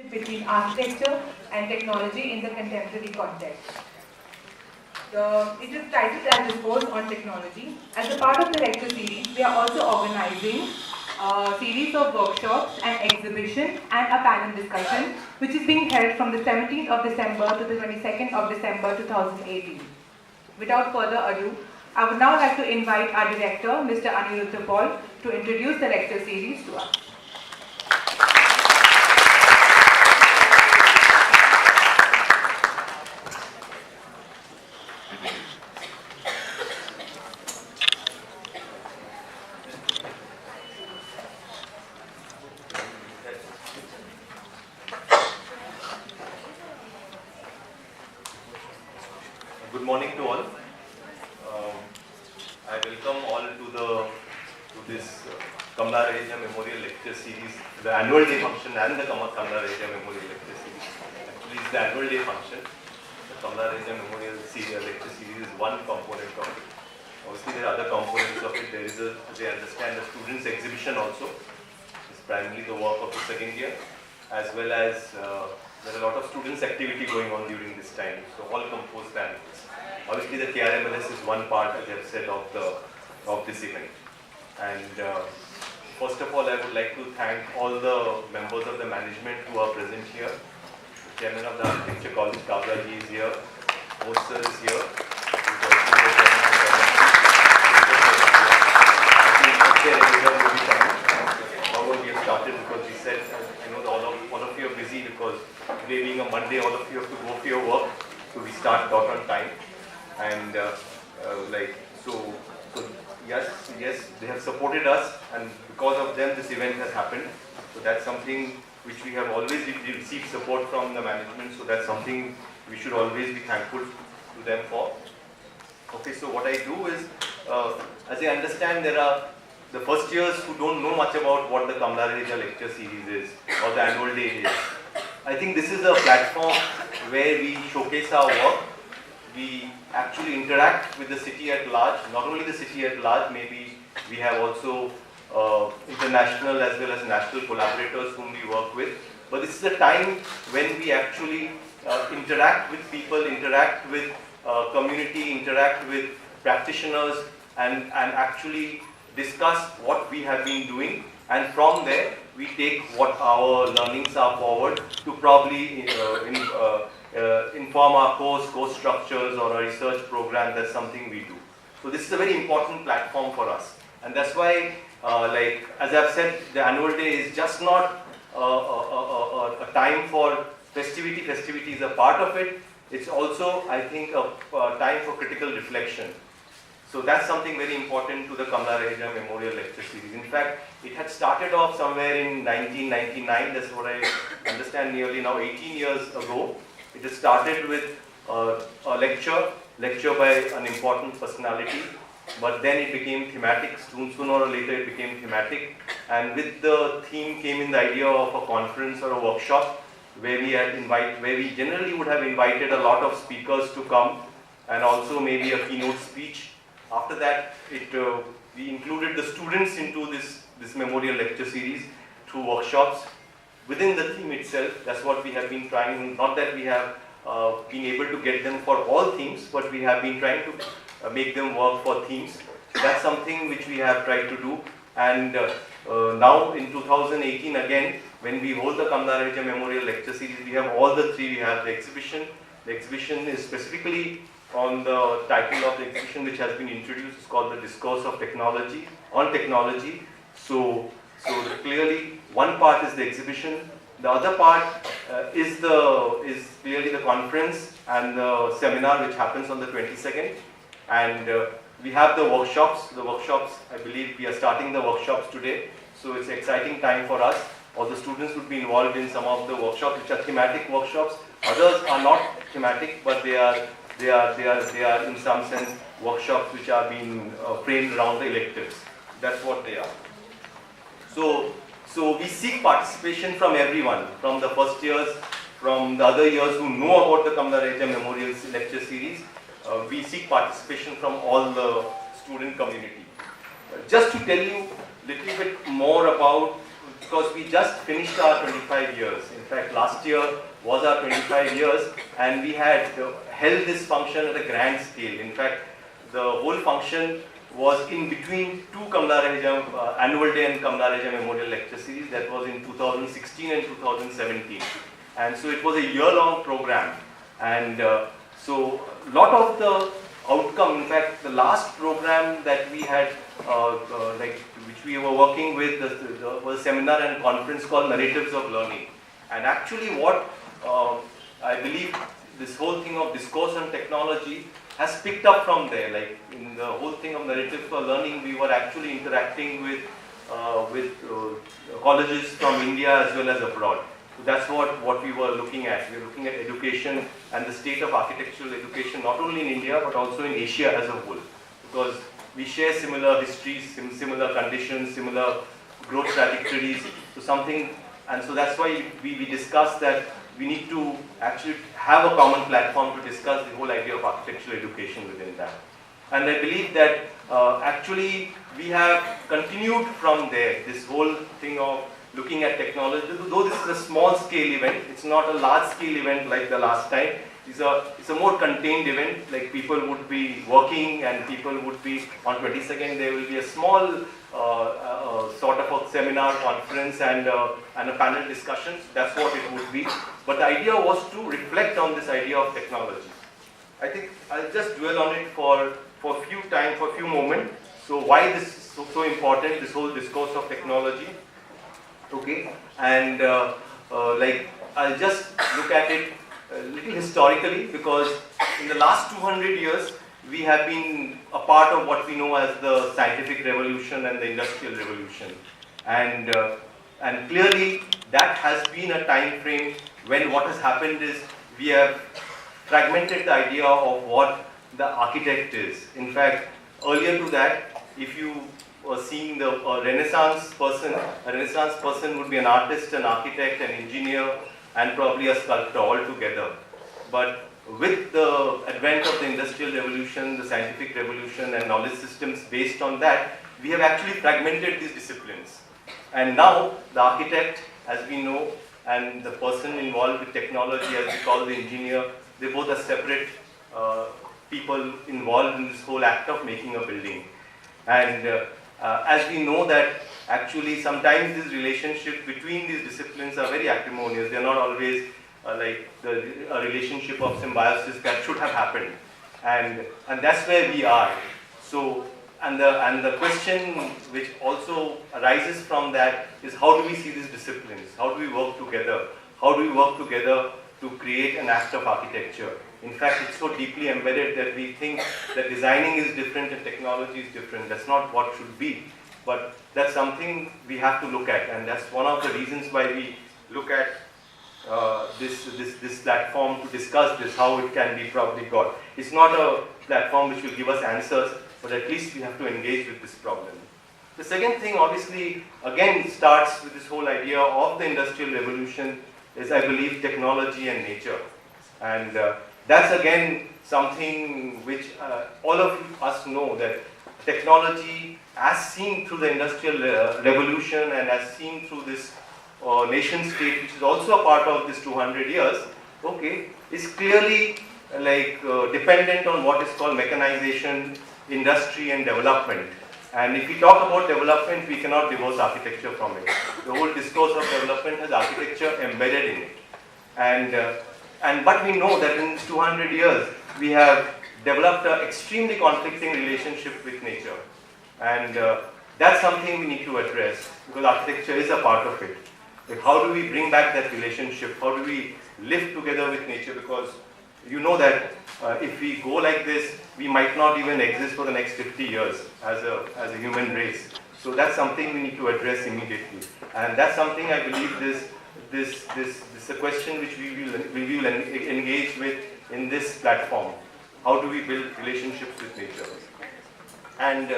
between architecture and technology in the contemporary context. It is titled as Discourse on Technology. As a part of the lecture series, we are also organizing a series of workshops, an exhibition and a panel discussion which is being held from the 17th of December to the 22nd of December 2018. Without further ado, I would now like to invite our director, Mr. Aniruddha Paul, to introduce the lecture series to us. Good morning to all. I welcome all to this Kamla Raheja Memorial Lecture Series, the annual day function and the Kamla Raheja Memorial Lecture Series. Actually, it's the annual day function. The Kamla Raheja Memorial Lecture Series is one component of it. Obviously, there are other components of it. There is as I understand, a students' exhibition also. It's primarily the work of the second year, as well as there are a lot of students' activity going on during this time. So all composed panels. Obviously, the KRMLS is one part, as I have said, of this event. And first of all, I would like to thank all the members of the management who are present here. The chairman of the Architecture College, Krvia, he is here. Most sir is here. However, we have started because we said, I know all of you are busy because today being a Monday, all of you have to go for your work. So we start dot on time. And so yes, they have supported us, and because of them, this event has happened. So that's something which we have always received support from the management. So that's something we should always be thankful to them for. Okay, so what I do is, as I understand, there are the first years who don't know much about what the Kamla Raheja Lecture Series is or the annual day is. I think this is a platform where we showcase our work. We actually interact with the city at large, not only the city at large, maybe we have also international as well as national collaborators whom we work with. But this is a time when we actually interact with people, interact with community, interact with practitioners and actually discuss what we have been doing, and from there we take what our learnings are forward to probably inform our course structures or our research program. That's something we do. So this is a very important platform for us, and that's why, as I've said, the annual day is just not a time for festivity. Festivity is a part of it. It's also, I think, a time for critical reflection. So that's something very important to the Kamla Raheja Memorial Lecture Series. In fact, it had started off somewhere in 1999. That's what I understand, nearly now 18 years ago. It has started with a lecture by an important personality, but then it became thematic. Sooner or later it became thematic, and with the theme came in the idea of a conference or a workshop where we generally would have invited a lot of speakers to come, and also maybe a keynote speech. After that, we included the students into this memorial lecture series through workshops within the theme itself. That's what we have been trying. Not that we have been able to get them for all themes, but we have been trying to make them work for themes. So that's something which we have tried to do. And now in 2018 again, when we hold the Kamla Raheja Memorial Lecture Series, we have all the three. We have the exhibition. The exhibition is specifically on the title of the exhibition which has been introduced. It's called the Discourse of Technology, on Technology. So clearly one part is the exhibition. The other part is clearly the conference and the seminar which happens on the 22nd. And we have the workshops. The workshops, I believe we are starting the workshops today. So it's an exciting time for us. All the students would be involved in some of the workshops which are thematic workshops. Others are not thematic, but they are in some sense workshops which are being framed around the electives. That's what they are. So we seek participation from everyone, from the first years, from the other years who know about the Kamla Raheja Memorial Lecture Series. We seek participation from all the student community. Just to tell you a little bit more about, because we just finished our 25 years. In fact, last year was our 25 years, and we had held this function at a grand scale. In fact, the whole function was in between two Kamla Annual Day and Kamla Memorial Lecture Series. That was in 2016 and 2017. And so it was a year-long program. And so a lot of the outcome, in fact, the last program that we had, which we were working with, was a seminar and conference called Narratives of Learning. And actually what I believe this whole thing of discourse on technology has picked up from there. Like in the whole thing of narrative for learning, we were actually interacting with colleges from India as well as abroad. So that's what we were looking at. We were looking at education and the state of architectural education, not only in India but also in Asia as a whole. Because we share similar histories, similar conditions, similar growth trajectories. So something, and so that's why we discussed that we need to actually have a common platform to discuss the whole idea of architectural education within that. And I believe that actually we have continued from there, this whole thing of looking at technology. Though this is a small scale event, it's not a large scale event like the last time. It's a more contained event, like people would be working and people would be, on 22nd there will be a small sort of a seminar conference and a panel discussion. That's what it would be. But the idea was to reflect on this idea of technology. I think I'll just dwell on it for a few moments. So why this is so important, this whole discourse of technology. Okay, and like I'll just look at it a little historically, because in the last 200 years we have been a part of what we know as the scientific revolution and the industrial revolution, and clearly that has been a time frame when what has happened is we have fragmented the idea of what the architect is. In fact, earlier to that, if you were seeing the Renaissance person would be an artist, an architect, an engineer, and probably a sculptor all together. But with the advent of the industrial revolution, the scientific revolution, and knowledge systems based on that, we have actually fragmented these disciplines. And now the architect, as we know, and the person involved with technology, as we call the engineer, they both are separate people involved in this whole act of making a building. And as we know that actually sometimes these relationships between these disciplines are very acrimonious. They are not always like a relationship of symbiosis that should have happened. And that's where we are. So, and the question which also arises from that is, how do we see these disciplines? How do we work together? How do we work together to create an act of architecture? In fact, it's so deeply embedded that we think that designing is different and technology is different. That's not what should be. But that's something we have to look at, and that's one of the reasons why we look at this platform to discuss this, how it can be probably got. It's not a platform which will give us answers, but at least we have to engage with this problem. The second thing, obviously, again starts with this whole idea of the Industrial Revolution, is, I believe, technology and nature. And that's again something which all of us know, that technology, as seen through the Industrial Revolution and as seen through this nation state, which is also a part of this 200 years, okay, is clearly like dependent on what is called mechanization, industry and development. And if we talk about development, we cannot divorce architecture from it. The whole discourse of development has architecture embedded in it. But we know that in these 200 years, we have developed an extremely conflicting relationship with nature. And that's something we need to address, because architecture is a part of it. But how do we bring back that relationship? How do we live together with nature? Because you know that if we go like this, we might not even exist for the next 50 years as a human race. So that's something we need to address immediately. And that's something I believe this is a question which we will engage with in this platform. How do we build relationships with nature? And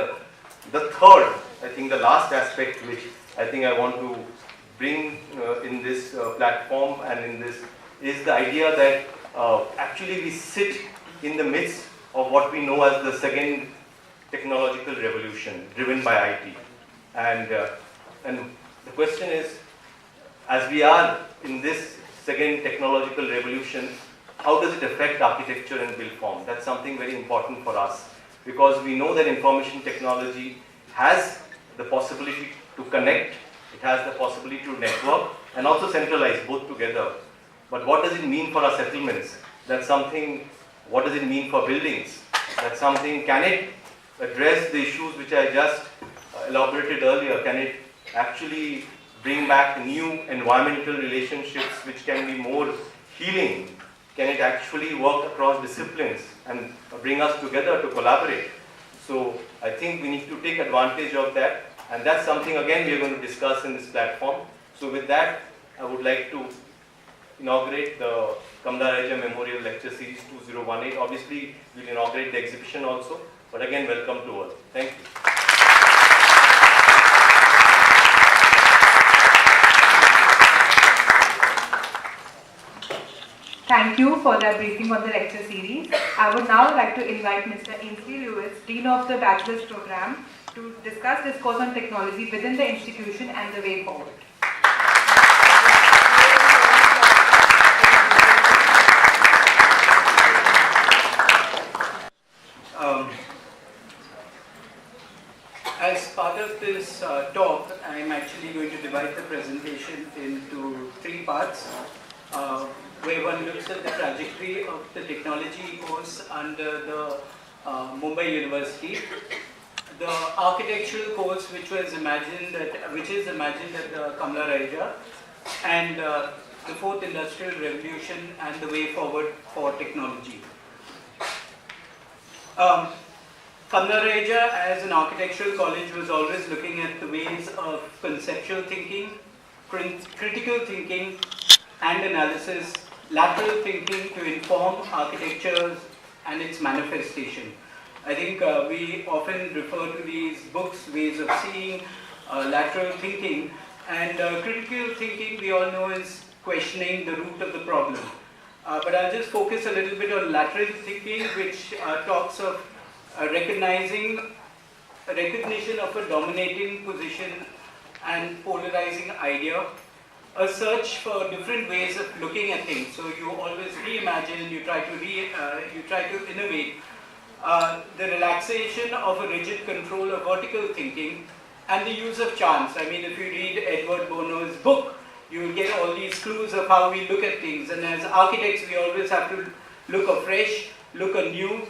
the third, I think the last aspect which I think I want to bring in this platform and in this, is the idea that actually we sit in the midst of what we know as the second technological revolution driven by IT. And the question is, as we are in this second technological revolution, how does it affect architecture and build form? That's something very important for us, because we know that information technology has the possibility to connect, it has the possibility to network and also centralize both together. But what does it mean for our settlements? That's something. What does it mean for buildings? That's something. Can it address the issues which I just elaborated earlier? Can it actually bring back new environmental relationships which can be more healing? Can it actually work across disciplines and bring us together to collaborate? So I think we need to take advantage of that, and that's something again we are going to discuss in this platform. So with that, I would like to inaugurate the Kamla Raija Memorial Lecture Series 2018. Obviously, we'll inaugurate the exhibition also, but again, welcome to all. Thank you. Thank you for that briefing on the lecture series. I would now like to invite Mr. Ainsley Lewis, Dean of the Bachelor's Program, to discourse on technology within the institution and the way forward. As part of this talk, I am actually going to divide the presentation into three parts, where one looks at the trajectory of the technology course under the Mumbai University, the architectural course which is imagined at the Kamla Raija, and the fourth industrial revolution and the way forward for technology. Kamla Raija as an architectural college was always looking at the ways of conceptual thinking, critical thinking and analysis, lateral thinking to inform architecture and its manifestation. I think we often refer to these books, ways of seeing, lateral thinking, and critical thinking we all know is questioning the root of the problem. But I'll just focus a little bit on lateral thinking, which talks of recognition of a dominating position and polarizing idea, a search for different ways of looking at things. So you always reimagine, you try to innovate. The relaxation of a rigid control of vertical thinking and the use of chance. I mean, if you read Edward Bono's book, you will get all these clues of how we look at things. And as architects, we always have to look afresh, look anew,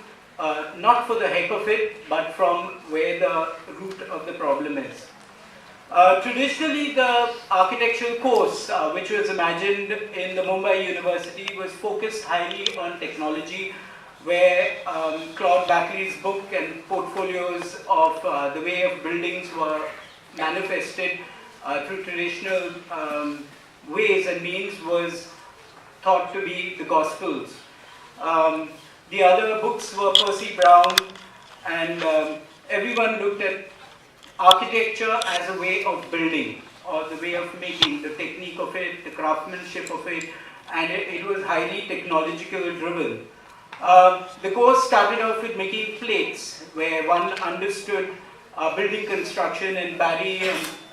not for the heck of it, but from where the root of the problem is. Traditionally, the architectural course, which was imagined in the Mumbai University, was focused highly on technology, where Claude Backley's book and portfolios of the way of buildings were manifested through traditional ways and means was thought to be the Gospels. The other books were Percy Brown, and everyone looked at architecture as a way of building, or the way of making, the technique of it, the craftsmanship of it, and it was highly technological driven. The course started off with making plates, where one understood building construction, and Barry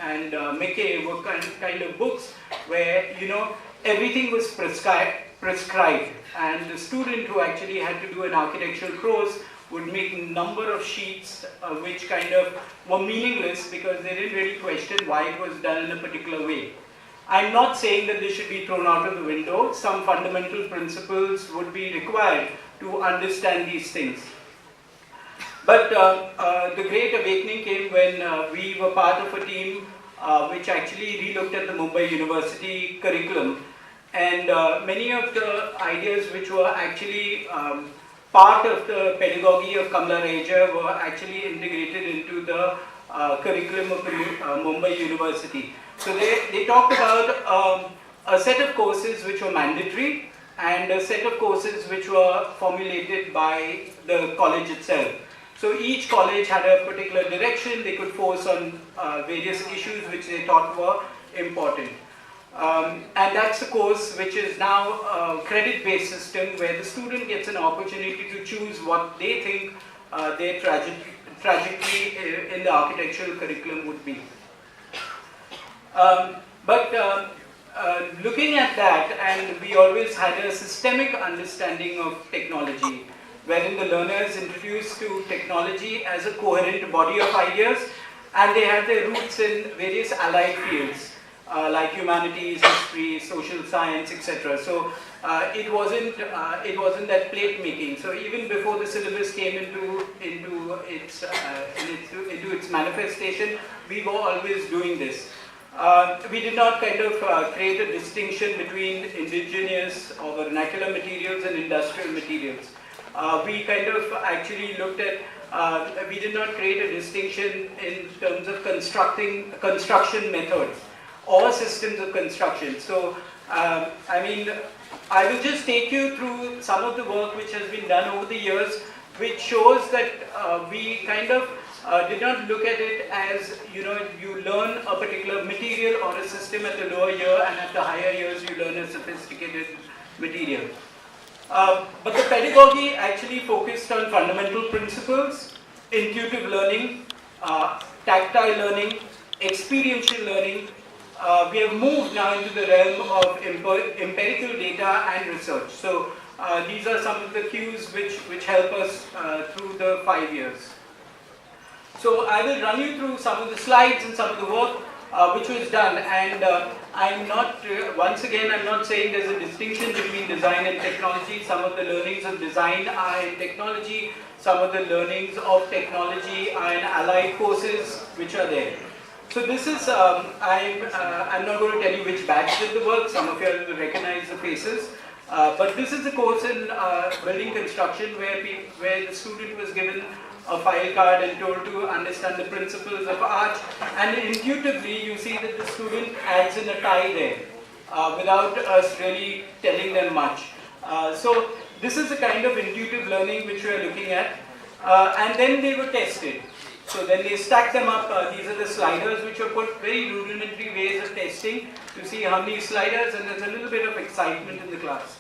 and McKay were kind of books where, you know, everything was prescribed, and the student who actually had to do an architectural course would make a number of sheets which kind of were meaningless because they didn't really question why it was done in a particular way. I'm not saying that they should be thrown out of the window. Some fundamental principles would be required to understand these things. But the great awakening came when we were part of a team which actually relooked at the Mumbai University curriculum, and many of the ideas which were actually part of the pedagogy of Kamla Raija were actually integrated into the curriculum of the Mumbai University. So they talked about a set of courses which were mandatory and a set of courses which were formulated by the college itself. So each college had a particular direction they could force on various issues which they thought were important. And that's a course which is now a credit-based system where the student gets an opportunity to choose what they think their trajectory in the architectural curriculum would be. But looking at that, and we always had a systemic understanding of technology, wherein the learner is introduced to technology as a coherent body of ideas, and they have their roots in various allied fields like humanities, history, social science, etc. So it wasn't that plate making. So even before the syllabus came into its manifestation, we were always doing this. We did not kind of create a distinction between indigenous or vernacular materials and industrial materials. We kind of actually looked at, we did not create a distinction in terms of construction methods or systems of construction. So, I mean, I will just take you through some of the work which has been done over the years, which shows that we kind of did not look at it as, you know, you learn a particular material or a system at the lower year, and at the higher years you learn a sophisticated material. But the pedagogy actually focused on fundamental principles, intuitive learning, tactile learning, experiential learning. We have moved now into the realm of empirical data and research. So these are some of the cues which help us through the 5 years. So I will run you through some of the slides and some of the work which was done, and I'm not, once again, I'm not saying there's a distinction between design and technology. Some of the learnings of design are in technology, some of the learnings of technology are in allied courses which are there. So this is, I'm not going to tell you which batch did the work, some of you will recognize the faces, but this is a course in building construction where the student was given a file card and told to understand the principles of arch, and intuitively you see that the student adds in a tie there without us really telling them much. So this is the kind of intuitive learning which we are looking at, and then they were tested. So then they stack them up. These are the sliders which were put, very rudimentary ways of testing to see how many sliders, and there's a little bit of excitement in the class.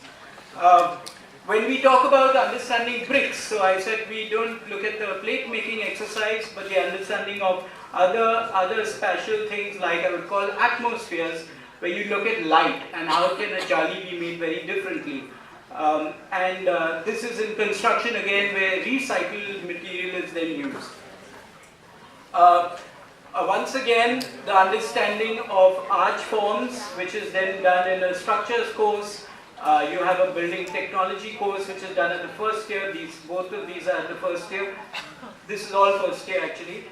When we talk about understanding bricks, so I said we don't look at the plate making exercise, but the understanding of other spatial things like I would call atmospheres, where you look at light and how can a jali be made very differently. This is in construction again, where recycled material is then used. Once again, the understanding of arch forms, which is then done in a structures course. You have a building technology course which is done at the first year. Both of these are at the first year. This is all first year actually,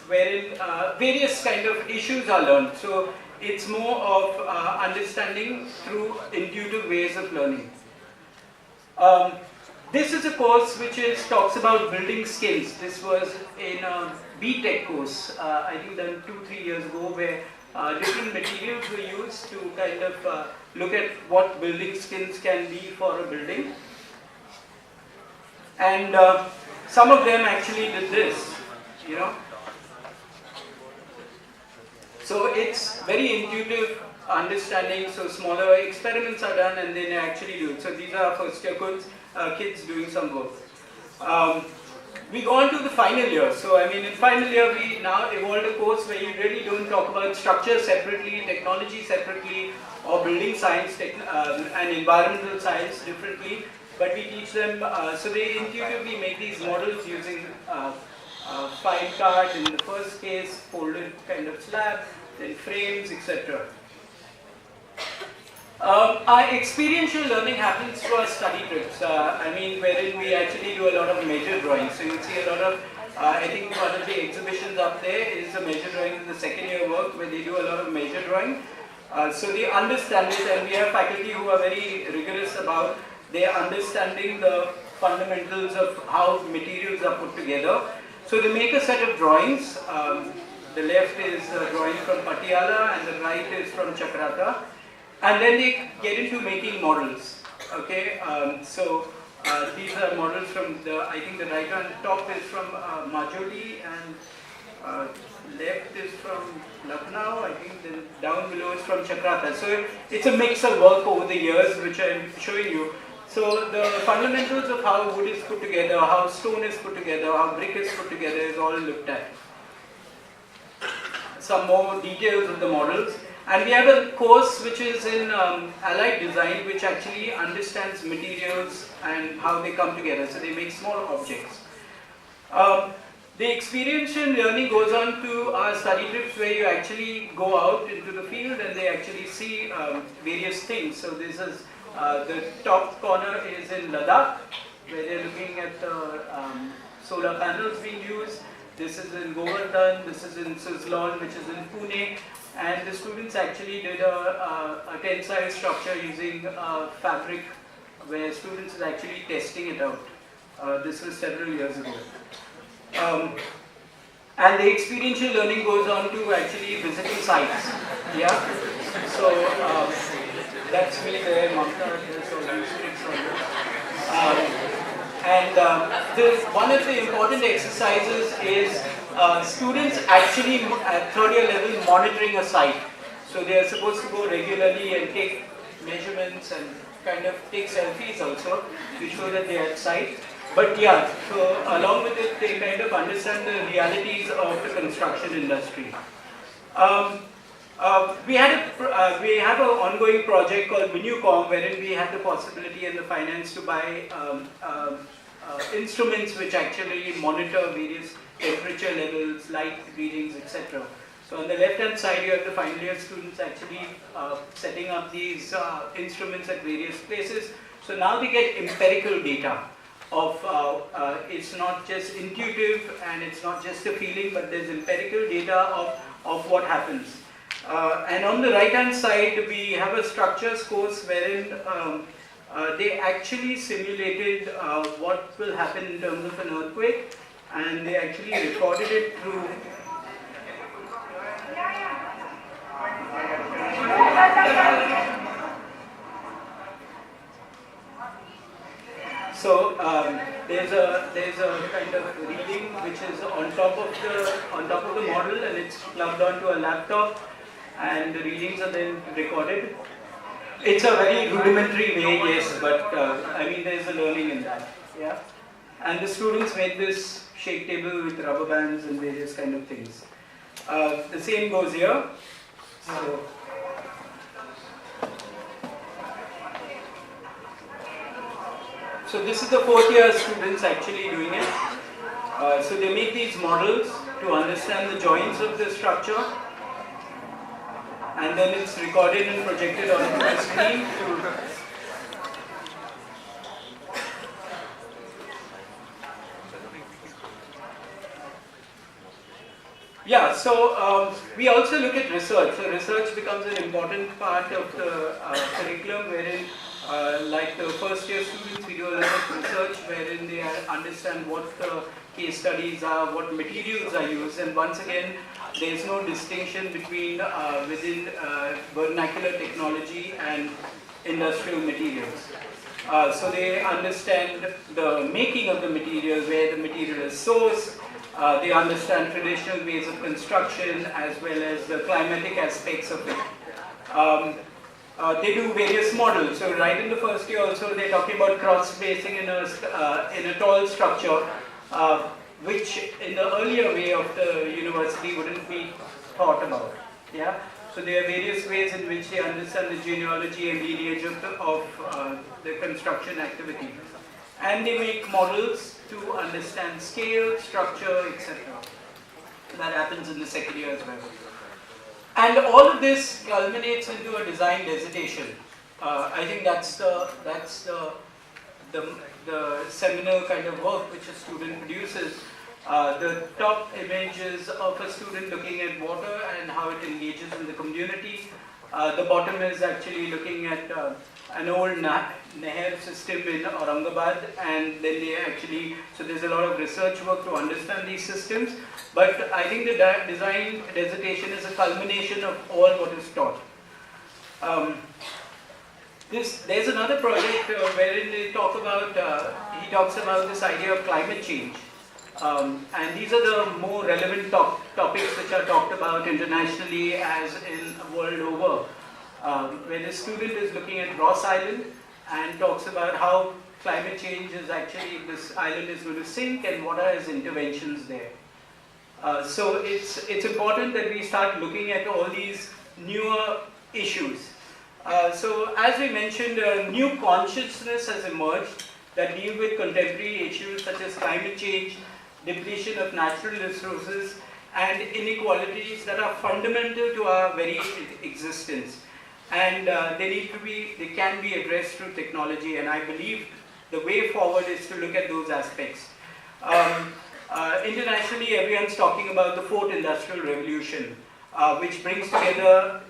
wherein various kind of issues are learned. So it's more of understanding through intuitive ways of learning. This is a course which talks about building skills. This was in a B.Tech course, I think done 2-3 years ago, where different materials were used to kind of look at what building skills can be for a building. And some of them actually did this, you know. So it's very intuitive understanding, so smaller experiments are done and then they actually do it. So these are first year kids doing some work. We go on to the final year. So I mean in final year we now evolved a course where you really don't talk about structure separately, technology separately, or building science and environmental science differently, but we teach them, so they intuitively make these models using file card in the first case, folded kind of slab, then frames, etc. Our experiential learning happens through our study trips. I mean, wherein we actually do a lot of measure drawings. So you'll see a lot of, I think one of the exhibitions up there is the measure drawing in the second year work, where they do a lot of measure drawing. So they understand it, and we have faculty who are very rigorous about their understanding the fundamentals of how materials are put together. So they make a set of drawings. The left is a drawing from Patiala and the right is from Chakrata. And then they get into making models. Okay, these are models from I think the right on top is from Majoli and left is from Lucknow, I think then down below is from Chakrata. So it's a mix of work over the years which I'm showing you. So the fundamentals of how wood is put together, how stone is put together, how brick is put together is all looked at. Some more details of the models. And we have a course which is in allied design, which actually understands materials and how they come together. So they make small objects. The experiential learning goes on to our study trips, where you actually go out into the field and they actually see various things. So this is the top corner is in Ladakh, where they're looking at the solar panels being used. This is in Govardhan, this is in Suzlon, which is in Pune. And the students actually did a tensile structure using fabric, where students are actually testing it out. This was several years ago. And the experiential learning goes on to actually visiting sites. Yeah. So that's me there, Mamta. There's all these things on there. One of the important exercises is students actually at third year level monitoring a site. So they are supposed to go regularly and take measurements and kind of take selfies also to show that they are at site. But yeah, so along with it, they kind of understand the realities of the construction industry. We have an ongoing project called MinuCom, wherein we had the possibility and the finance to buy instruments which actually monitor various temperature levels, light readings, etc. So on the left-hand side, you have the final year students actually setting up these instruments at various places. So now they get empirical data of, it's not just intuitive and it's not just a feeling, but there's empirical data of what happens. And on the right-hand side, we have a structures course wherein they actually simulated what will happen in terms of an earthquake, and they actually recorded it through. So there's a kind of reading which is on top of the model, and it's plugged onto a laptop, and the readings are then recorded. It's a very rudimentary way, yes, but I mean there's a learning in that. Yeah, and the students made this shake table with rubber bands and various kind of things. The same goes here. So this is the fourth year students actually doing it. So they make these models to understand the joints of the structure, and then it's recorded and projected onto the screen. Yeah, so we also look at research. So research becomes an important part of the curriculum, wherein like the first year students, we do a lot of research wherein they understand what the case studies are, what materials are used, and once again, there is no distinction between within vernacular technology and industrial materials. So they understand the making of the material, where the material is sourced. They understand traditional ways of construction as well as the climatic aspects of it. They do various models. So right in the first year also they're talking about cross-spacing in a tall structure, which in the earlier way of the university wouldn't be thought about. Yeah. So there are various ways in which they understand the genealogy and lineage of the construction activity. And they make models to understand scale, structure, etc. That happens in the second year as well. And all of this culminates into a design dissertation. I think that's the seminal kind of work which a student produces. The top image is of a student looking at water and how it engages in the community. The bottom is actually looking at an old Nehar system in Aurangabad, and then they actually, so there's a lot of research work to understand these systems, but I think the design dissertation is a culmination of all what is taught. There's another project wherein they talk about, he talks about this idea of climate change. And these are the more relevant topics which are talked about internationally as in world over. Where the student is looking at Ross Island and talks about how climate change is actually, this island is going to sink and what are his interventions there. So it's important that we start looking at all these newer issues. So as we mentioned, a new consciousness has emerged that deal with contemporary issues such as climate change, depletion of natural resources, and inequalities that are fundamental to our very existence. And they can be addressed through technology, and I believe the way forward is to look at those aspects. Internationally, everyone's talking about the fourth industrial revolution, which brings together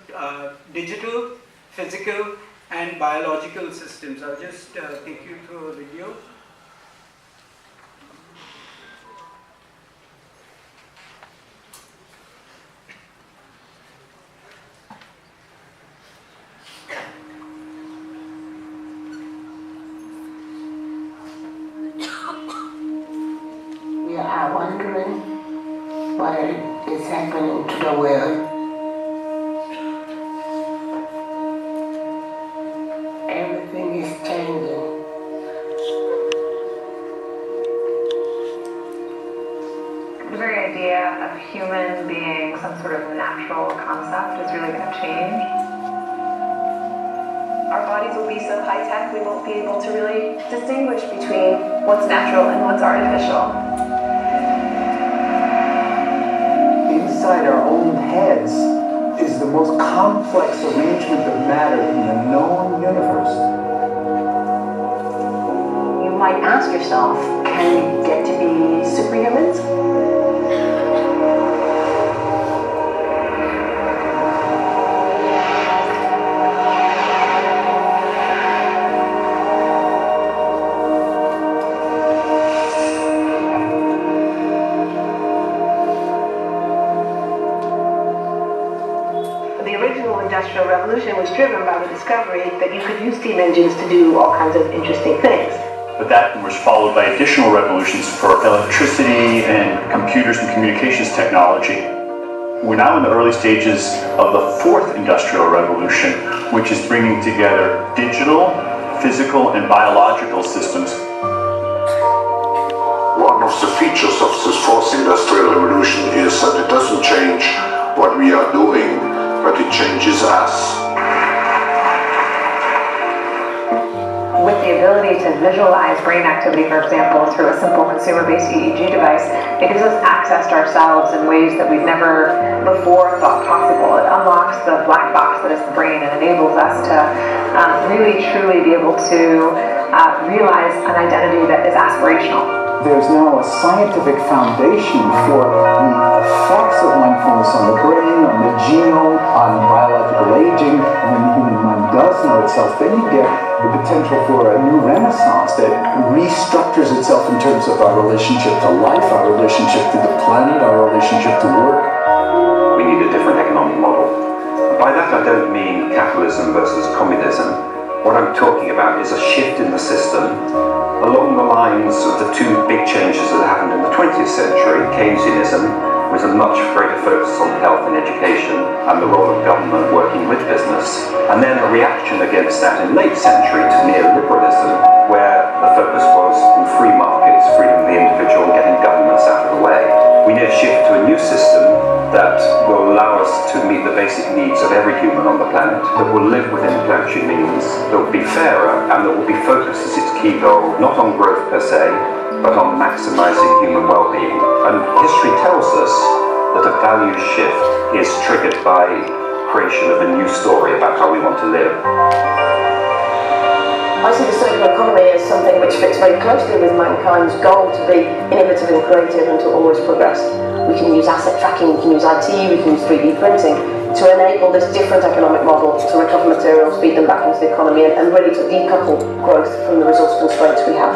digital, physical, and biological systems. I'll just take you through a video. We are wondering what is happening to the world. Everything is changing. The very idea of human being some sort of natural concept is really going to change. Our bodies will be so high-tech we won't be able to really distinguish between what's natural and what's artificial. Inside our own heads is the most complex arrangement of matter in the known universe. You might ask yourself, can we get to be superhumans? Industrial Revolution was driven by the discovery that you could use steam engines to do all kinds of interesting things. But that was followed by additional revolutions for electricity and computers and communications technology. We're now in the early stages of the fourth industrial revolution, which is bringing together digital, physical, and biological systems. One of the features of this fourth industrial revolution is that it doesn't change what we are doing, but it changes us. With the ability to visualize brain activity, for example, through a simple consumer-based EEG device, it gives us access to ourselves in ways that we've never before thought possible. It unlocks the black box that is the brain and enables us to really, truly be able to realize an identity that is aspirational. There's now a scientific foundation for the effects of mindfulness on the brain, on the genome, on biological aging. And when the human mind does know itself, then you get the potential for a new renaissance that restructures itself in terms of our relationship to life, our relationship to the planet, our relationship to work. We need a different economic model. By that I don't mean capitalism versus communism. What I'm talking about is a shift in the system along the lines of the two big changes that happened in the 20th century. Keynesianism was a much greater focus on health and education and the role of government working with business, and then a reaction against that in late century to neoliberalism, where the focus was on free markets, freedom of the individual, and getting governments out of the way. We need a shift to a new system that will allow us to meet the basic needs of every human on the planet, that will live within planetary means, that will be fairer, and that will be focused as its key goal, not on growth per se, but on maximizing human well-being. And history tells us that a value shift is triggered by creation of a new story about how we want to live. I see the circular economy as something which fits very closely with mankind's goal to be innovative and creative and to always progress. We can use asset tracking, we can use IT, we can use 3D printing to enable this different economic model to recover materials, feed them back into the economy and really to decouple growth from the resource constraints we have.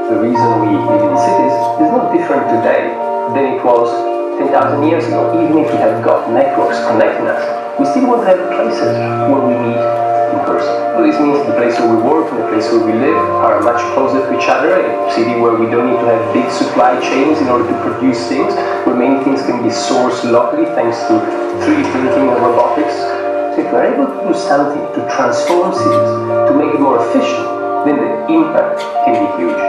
The reason we live in cities is not different today than it was 10,000 years ago. Even if we have got networks connecting us, we still want to have places where we meet in person. So this means the place where we work and the place where we live are much closer to each other. A city where we don't need to have big supply chains in order to produce things, where many things can be sourced locally thanks to 3D printing and robotics. So if we're able to do something to transform cities, to make it more efficient, then the impact can be huge.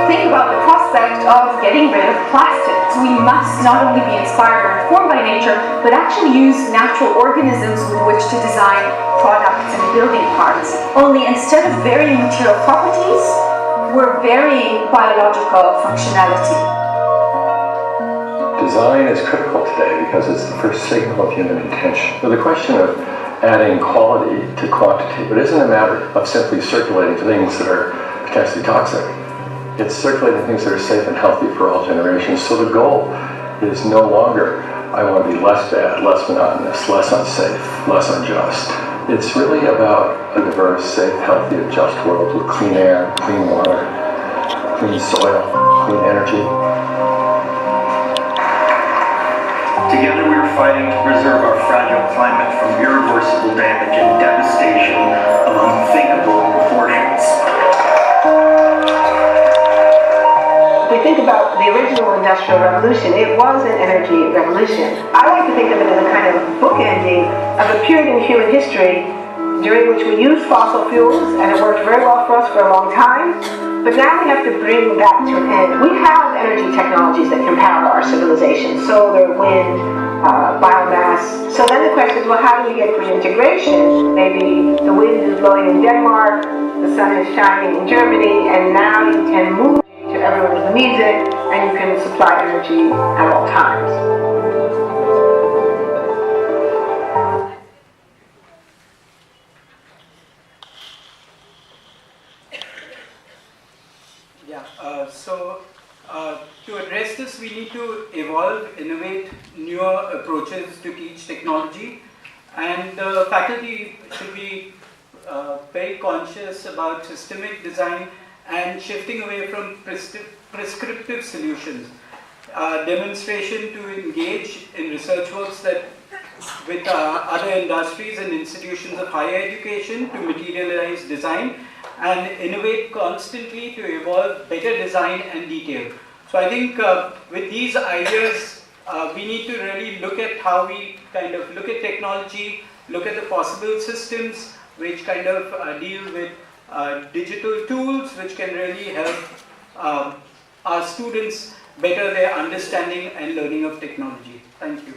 Think about the prospect aspect of getting rid of plastics. We must not only be inspired or informed by nature, but actually use natural organisms with which to design products and building parts. Only instead of varying material properties, we're varying biological functionality. Design is critical today because it's the first signal of human intention. So the question of adding quality to quantity, but isn't a matter of simply circulating things that are potentially toxic. It's circulating things that are safe and healthy for all generations. So the goal is no longer, I want to be less bad, less monotonous, less unsafe, less unjust. It's really about a diverse, safe, healthy, and just world with clean air, clean water, clean soil, clean energy. Together we are fighting to preserve our fragile climate from irreversible damage and devastation of unthinkable proportions. If we think about the original Industrial Revolution, it was an energy revolution. I like to think of it as a kind of bookending of a period in human history during which we used fossil fuels, and it worked very well for us for a long time. But now we have to bring that to an end. We have energy technologies that can power our civilization: solar, wind, biomass. So then the question is, well, how do we get grid integration? Maybe the wind is blowing in Denmark, the sun is shining in Germany, and now you can move to everyone who needs it, and you can supply energy at all times. To address this, we need to evolve, innovate newer approaches to teach technology, and faculty should be very conscious about systemic design and shifting away from prescriptive solutions. Demonstration to engage in research works that with other industries and institutions of higher education to materialize design, and innovate constantly to evolve better design and detail. So I think with these ideas, we need to really look at how we kind of look at technology, look at the possible systems which kind of deal with digital tools which can really help our students better their understanding and learning of technology. Thank you.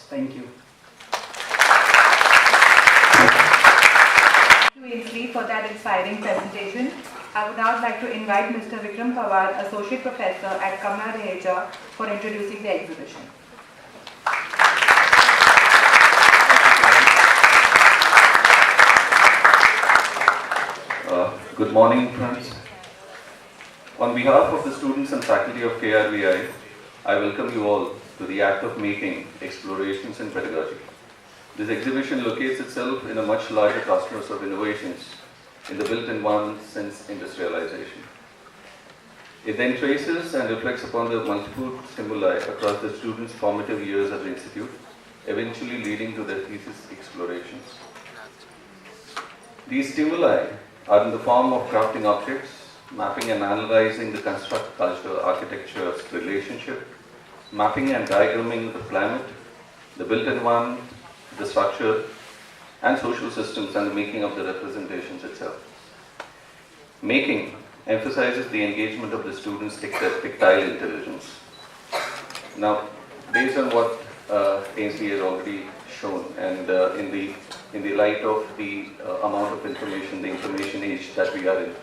Thank you. For that inspiring presentation, I would now like to invite Mr. Vikram Pawar, Associate Professor at Krvia for introducing the exhibition. Good morning, friends. On behalf of the students and faculty of KRVI, I welcome you all to the Act of Making, Explorations in Pedagogy. This exhibition locates itself in a much larger cosmos of innovations in the built environment since industrialization. It then traces and reflects upon the multiple stimuli across the students' formative years at the Institute, eventually leading to their thesis explorations. These stimuli are in the form of crafting objects, mapping and analyzing the construct culture architecture's relationship, mapping and diagramming the planet, the built environment, the structure and social systems, and the making of the representations itself. Making emphasizes the engagement of the students' tactile intelligence. Now, based on what Ainsley has already shown, and in the light of the amount of information, the information age that we are in,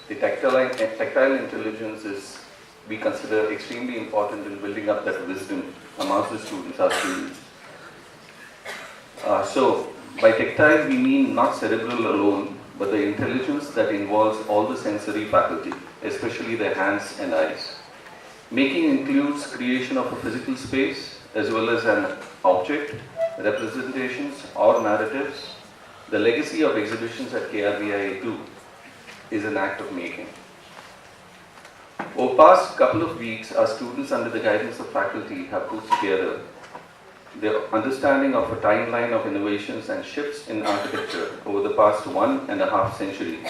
the tactile intelligence is, we consider, extremely important in building up that wisdom amongst the students, our students. So, by tactile we mean not cerebral alone, but the intelligence that involves all the sensory faculty, especially the hands and eyes. Making includes creation of a physical space as well as an object, representations or narratives. The legacy of exhibitions at KRVI too is an act of making. Over the past couple of weeks, our students under the guidance of faculty have put together their understanding of a timeline of innovations and shifts in architecture over the past 1.5 centuries.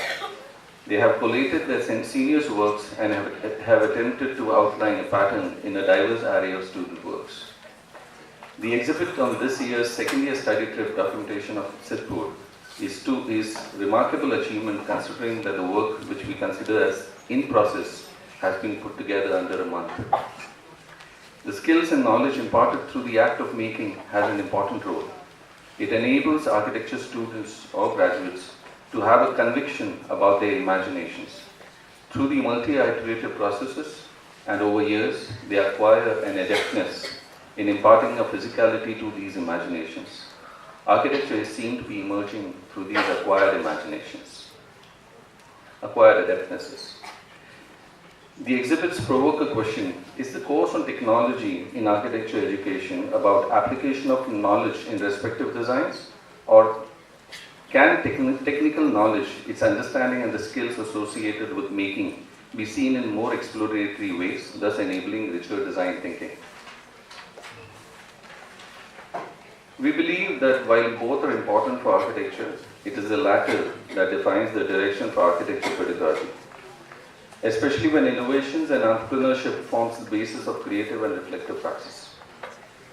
They have collated their seniors' works and have attempted to outline a pattern in a diverse array of student works. The exhibit on this year's second-year study trip documentation of Sidpur is remarkable achievement, considering that the work which we consider as in process has been put together under a month. The skills and knowledge imparted through the act of making has an important role. It enables architecture students or graduates to have a conviction about their imaginations. Through the multi-iterative processes and over years, they acquire an adeptness in imparting a physicality to these imaginations. Architecture is seen to be emerging through these acquired imaginations, acquired adeptnesses. The exhibits provoke a question: is the course on technology in architecture education about application of knowledge in respective designs, or can technical knowledge, its understanding and the skills associated with making be seen in more exploratory ways, thus enabling richer design thinking? We believe that while both are important for architecture, it is the latter that defines the direction for architecture pedagogy, especially when innovations and entrepreneurship forms the basis of creative and reflective praxis.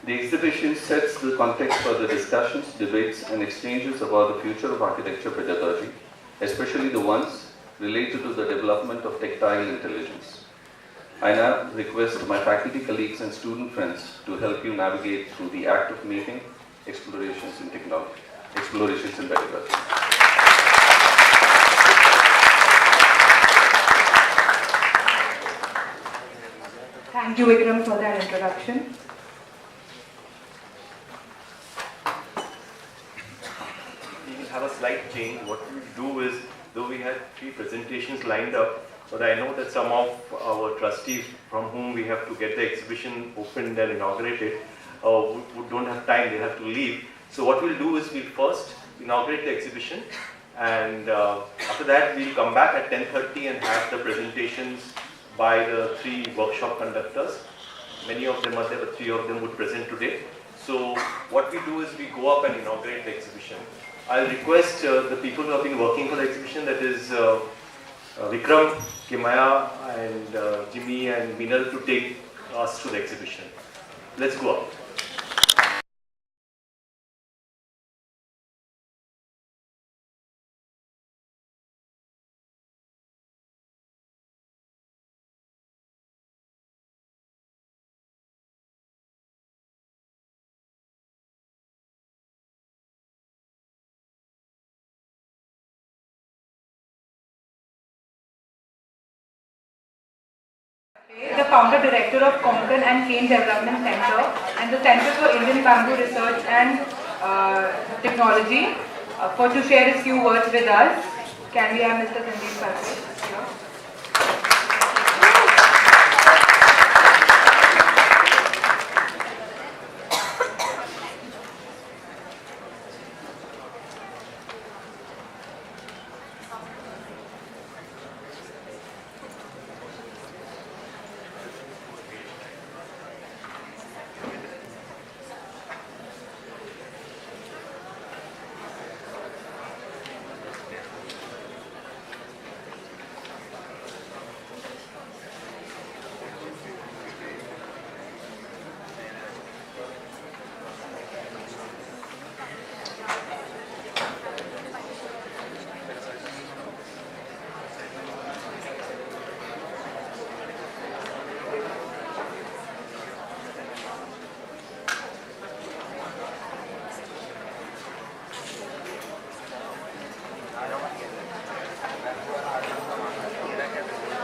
The exhibition sets the context for the discussions, debates, and exchanges about the future of architecture pedagogy, especially the ones related to the development of tactile intelligence. I now request my faculty colleagues and student friends to help you navigate through the act of making, explorations in technology, explorations in pedagogy. Thank you, Vikram, for that introduction. We will have a slight change. What we will do is, though we had 3 presentations lined up, but I know that some of our trustees from whom we have to get the exhibition opened and inaugurated who don't have time, they have to leave. So what we'll do is we'll first inaugurate the exhibition, and after that we'll come back at 10:30 and have the presentations by the 3 workshop conductors. Many of them are there, but 3 of them would present today. So what we do is we go up and inaugurate the exhibition. I'll request the people who have been working for the exhibition, that is Vikram, Kimaya and Jimmy and Minal, to take us to the exhibition. Let's go up. The founder director of Konkan and Cane Development Center and the Center for Indian Bamboo Research and Technology to share his few words with us. Can we have Mr. Sandeep Karpe here?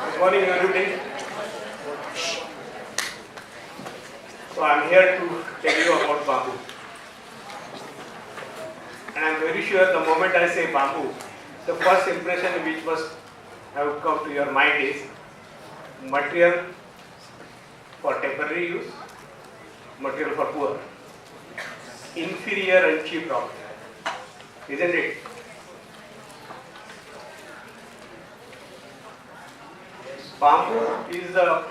Good morning, everybody. So I am here to tell you about bamboo. And I am very sure the moment I say bamboo, the first impression which must have come to your mind is material for temporary use, material for poor, inferior and cheap raw material, isn't it? Bamboo is the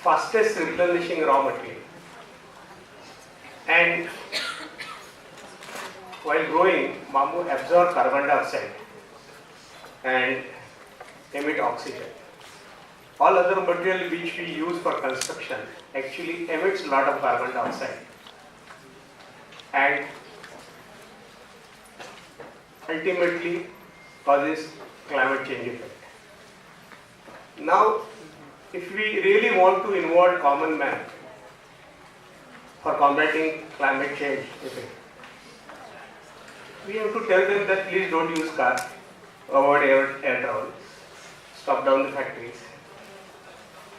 fastest replenishing raw material, and while growing, bamboo absorbs carbon dioxide and emit oxygen. All other material which we use for construction actually emits a lot of carbon dioxide and ultimately causes climate change effect. Now, if we really want to involve common man for combating climate change effect, we have to tell them that please don't use cars, avoid air travel, stop down the factories,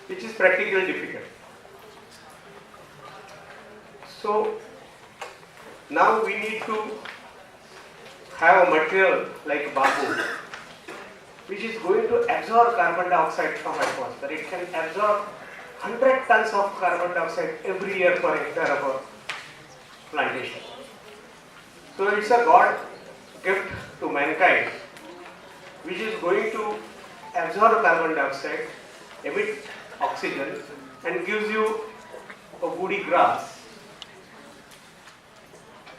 which is practically difficult. So, now we need to have a material like bamboo, which is going to absorb carbon dioxide from atmosphere. It can absorb 100 tons of carbon dioxide every year per hectare of a plantation. So it's a God gift to mankind, which is going to absorb carbon dioxide, emit oxygen, and gives you a woody grass,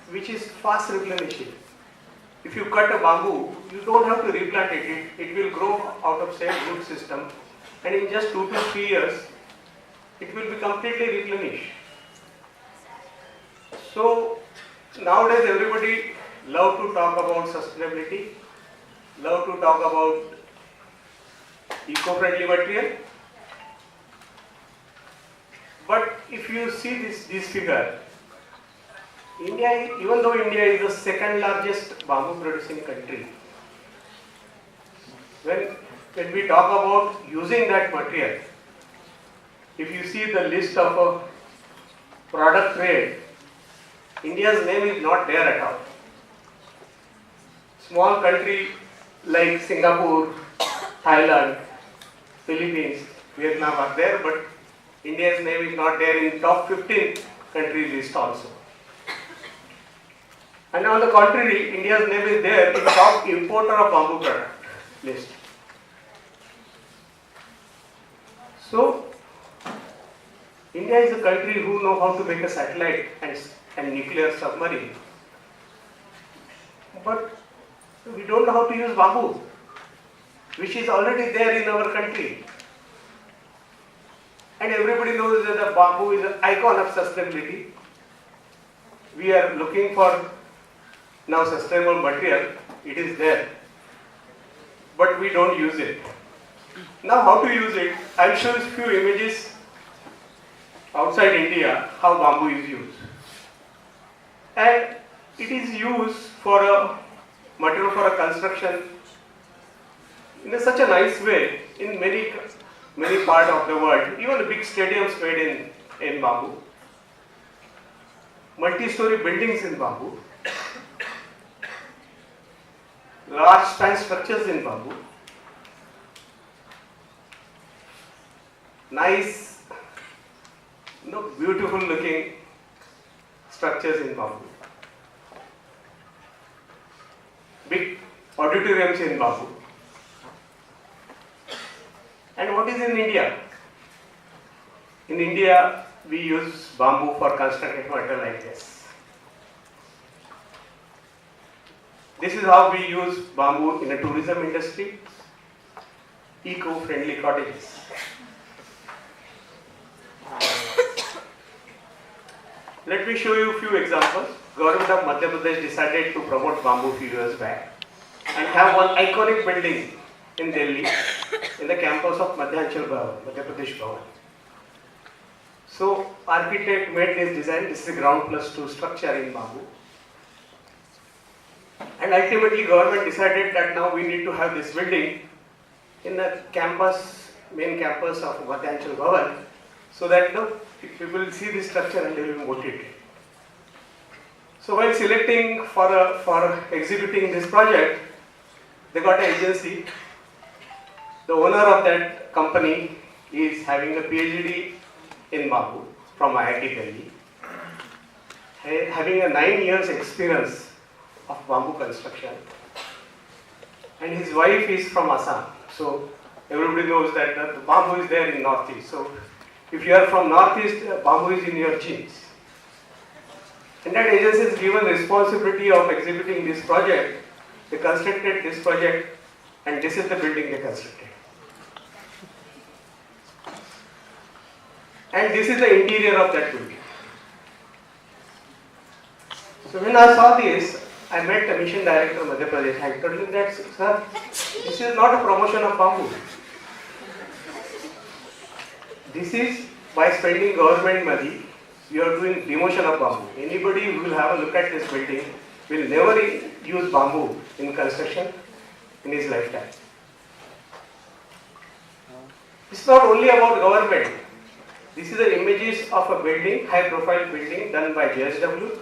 which is fast replenishing. If you cut a bamboo, you don't have to replant it. It will grow out of same root system, and in just 2 to 3 years, it will be completely replenished. So nowadays everybody love to talk about sustainability, love to talk about eco-friendly material. But if you see this figure, India, even though India is the second largest bamboo producing country, when we talk about using that material, if you see the list of a product trade, India's name is not there at all. Small country like Singapore, Thailand, Philippines, Vietnam are there, but India's name is not there in top 15 country list also. And on the contrary, India's name is there in top importer of bamboo product list. So, India is a country who know how to make a satellite and nuclear submarine. But we don't know how to use bamboo, which is already there in our country. And everybody knows that the bamboo is an icon of sustainability. We are looking for now sustainable material, it is there, but we don't use it. Now how to use it? I'll show you a few images outside India how bamboo is used. And it is used for a material for a construction in such a nice way in many parts of the world, even the big stadiums made in bamboo, multi-story buildings in bamboo. large span structures in bamboo. Nice, beautiful looking structures in bamboo. Big auditoriums in bamboo. And what is in India? In India, we use bamboo for constructed material like this. This is how we use bamboo in a tourism industry, eco-friendly cottages. Let me show you a few examples. Government of Madhya Pradesh decided to promote bamboo a few years back and have one iconic building in Delhi in the campus of Madhyanchal Bhavan, Madhya Pradesh Bhavan. So architect made this design. This is a ground plus 2 structure in bamboo. And ultimately government decided that now we need to have this building in the campus, main campus of Madhyanchal Bhavan, so that people will see this structure and they will be motivated. So while selecting for executing this project, they got an agency. The owner of that company is having a PhD in bamboo from IIT Delhi, having a 9 years experience of bamboo construction, and his wife is from Assam. So everybody knows that the bamboo is there in Northeast. So if you are from Northeast, bamboo is in your genes. And that agency is given responsibility of executing this project. They constructed this project, and this is the building they constructed. And this is the interior of that building. So when I saw this, I met the mission director of Madhya Pradesh. I told him that, sir, this is not a promotion of bamboo. This is by spending government money, you are doing demotion of bamboo. Anybody who will have a look at this building will never use bamboo in construction in his lifetime. It's not only about government. This is the images of a building, high profile building done by JSW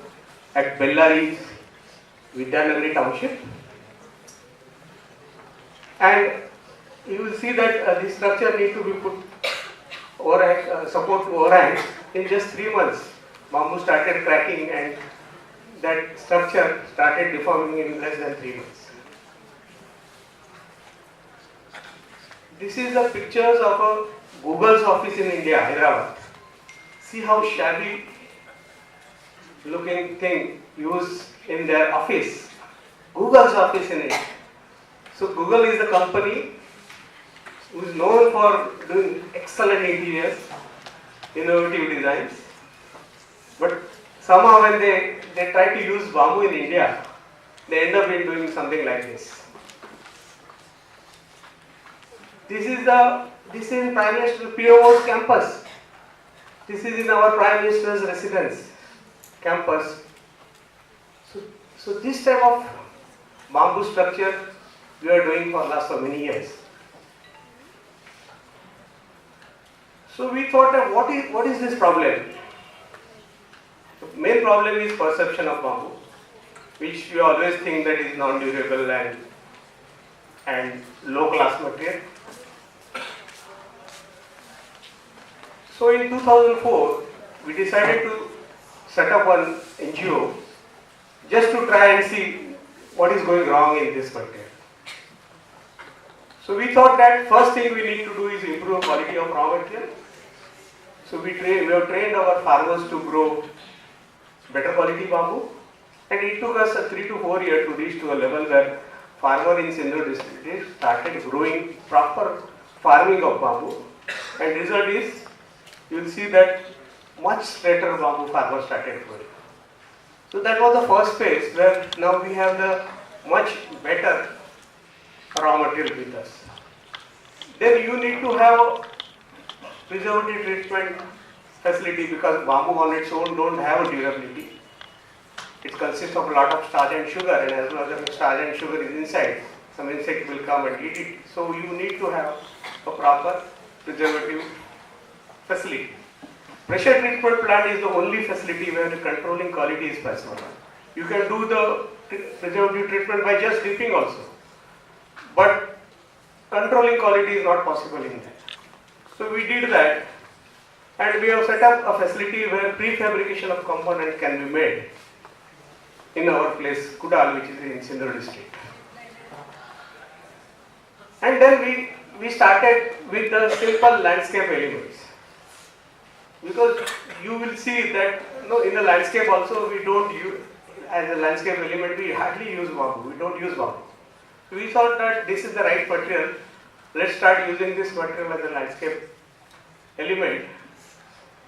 at Bellari, Vidyanagari township. And you will see that this structure need to be put support to overhang. In just 3 months, bamboo started cracking and that structure started deforming in less than 3 months. This is the pictures of a Google's office in India, Hyderabad. See how shabby looking thing used in their office. Google's office in it. So Google is the company who is known for doing excellent interiors, innovative designs. But somehow when they try to use bamboo in India, they end up in doing something like this. This is Prime Minister PO's campus. This is in our Prime Minister's residence campus. So this type of bamboo structure we are doing for last so many years. So we thought that what is this problem? The main problem is perception of bamboo, which we always think that is non-durable and low-class material. So in 2004, we decided to set up one NGO just to try and see what is going wrong in this material. So we thought that first thing we need to do is improve quality of raw material. So we have trained our farmers to grow better quality bamboo, and it took us 3 to 4 years to reach to a level where farmer in Sindhu district started growing proper farming of bamboo, and result is you will see that much straighter bamboo farmers started growing. So that was the first phase where now we have the much better raw material with us. Then you need to have preservative treatment facility because bamboo on its own don't have a durability. It consists of a lot of starch and sugar, and as long as the starch and sugar is inside, some insect will come and eat it. So you need to have a proper preservative facility. Pressure treatment plant is the only facility where the controlling quality is possible. You can do the preservative treatment by just dipping also. But controlling quality is not possible in that. So we did that, and we have set up a facility where prefabrication of component can be made in our place, Kudal, which is in Sindhu district. And then we started with the simple landscape elements. Because you will see that in the landscape also we don't use, as a landscape element, we hardly use bamboo. We don't use bamboo. So we thought that this is the right material. Let's start using this material as a landscape element.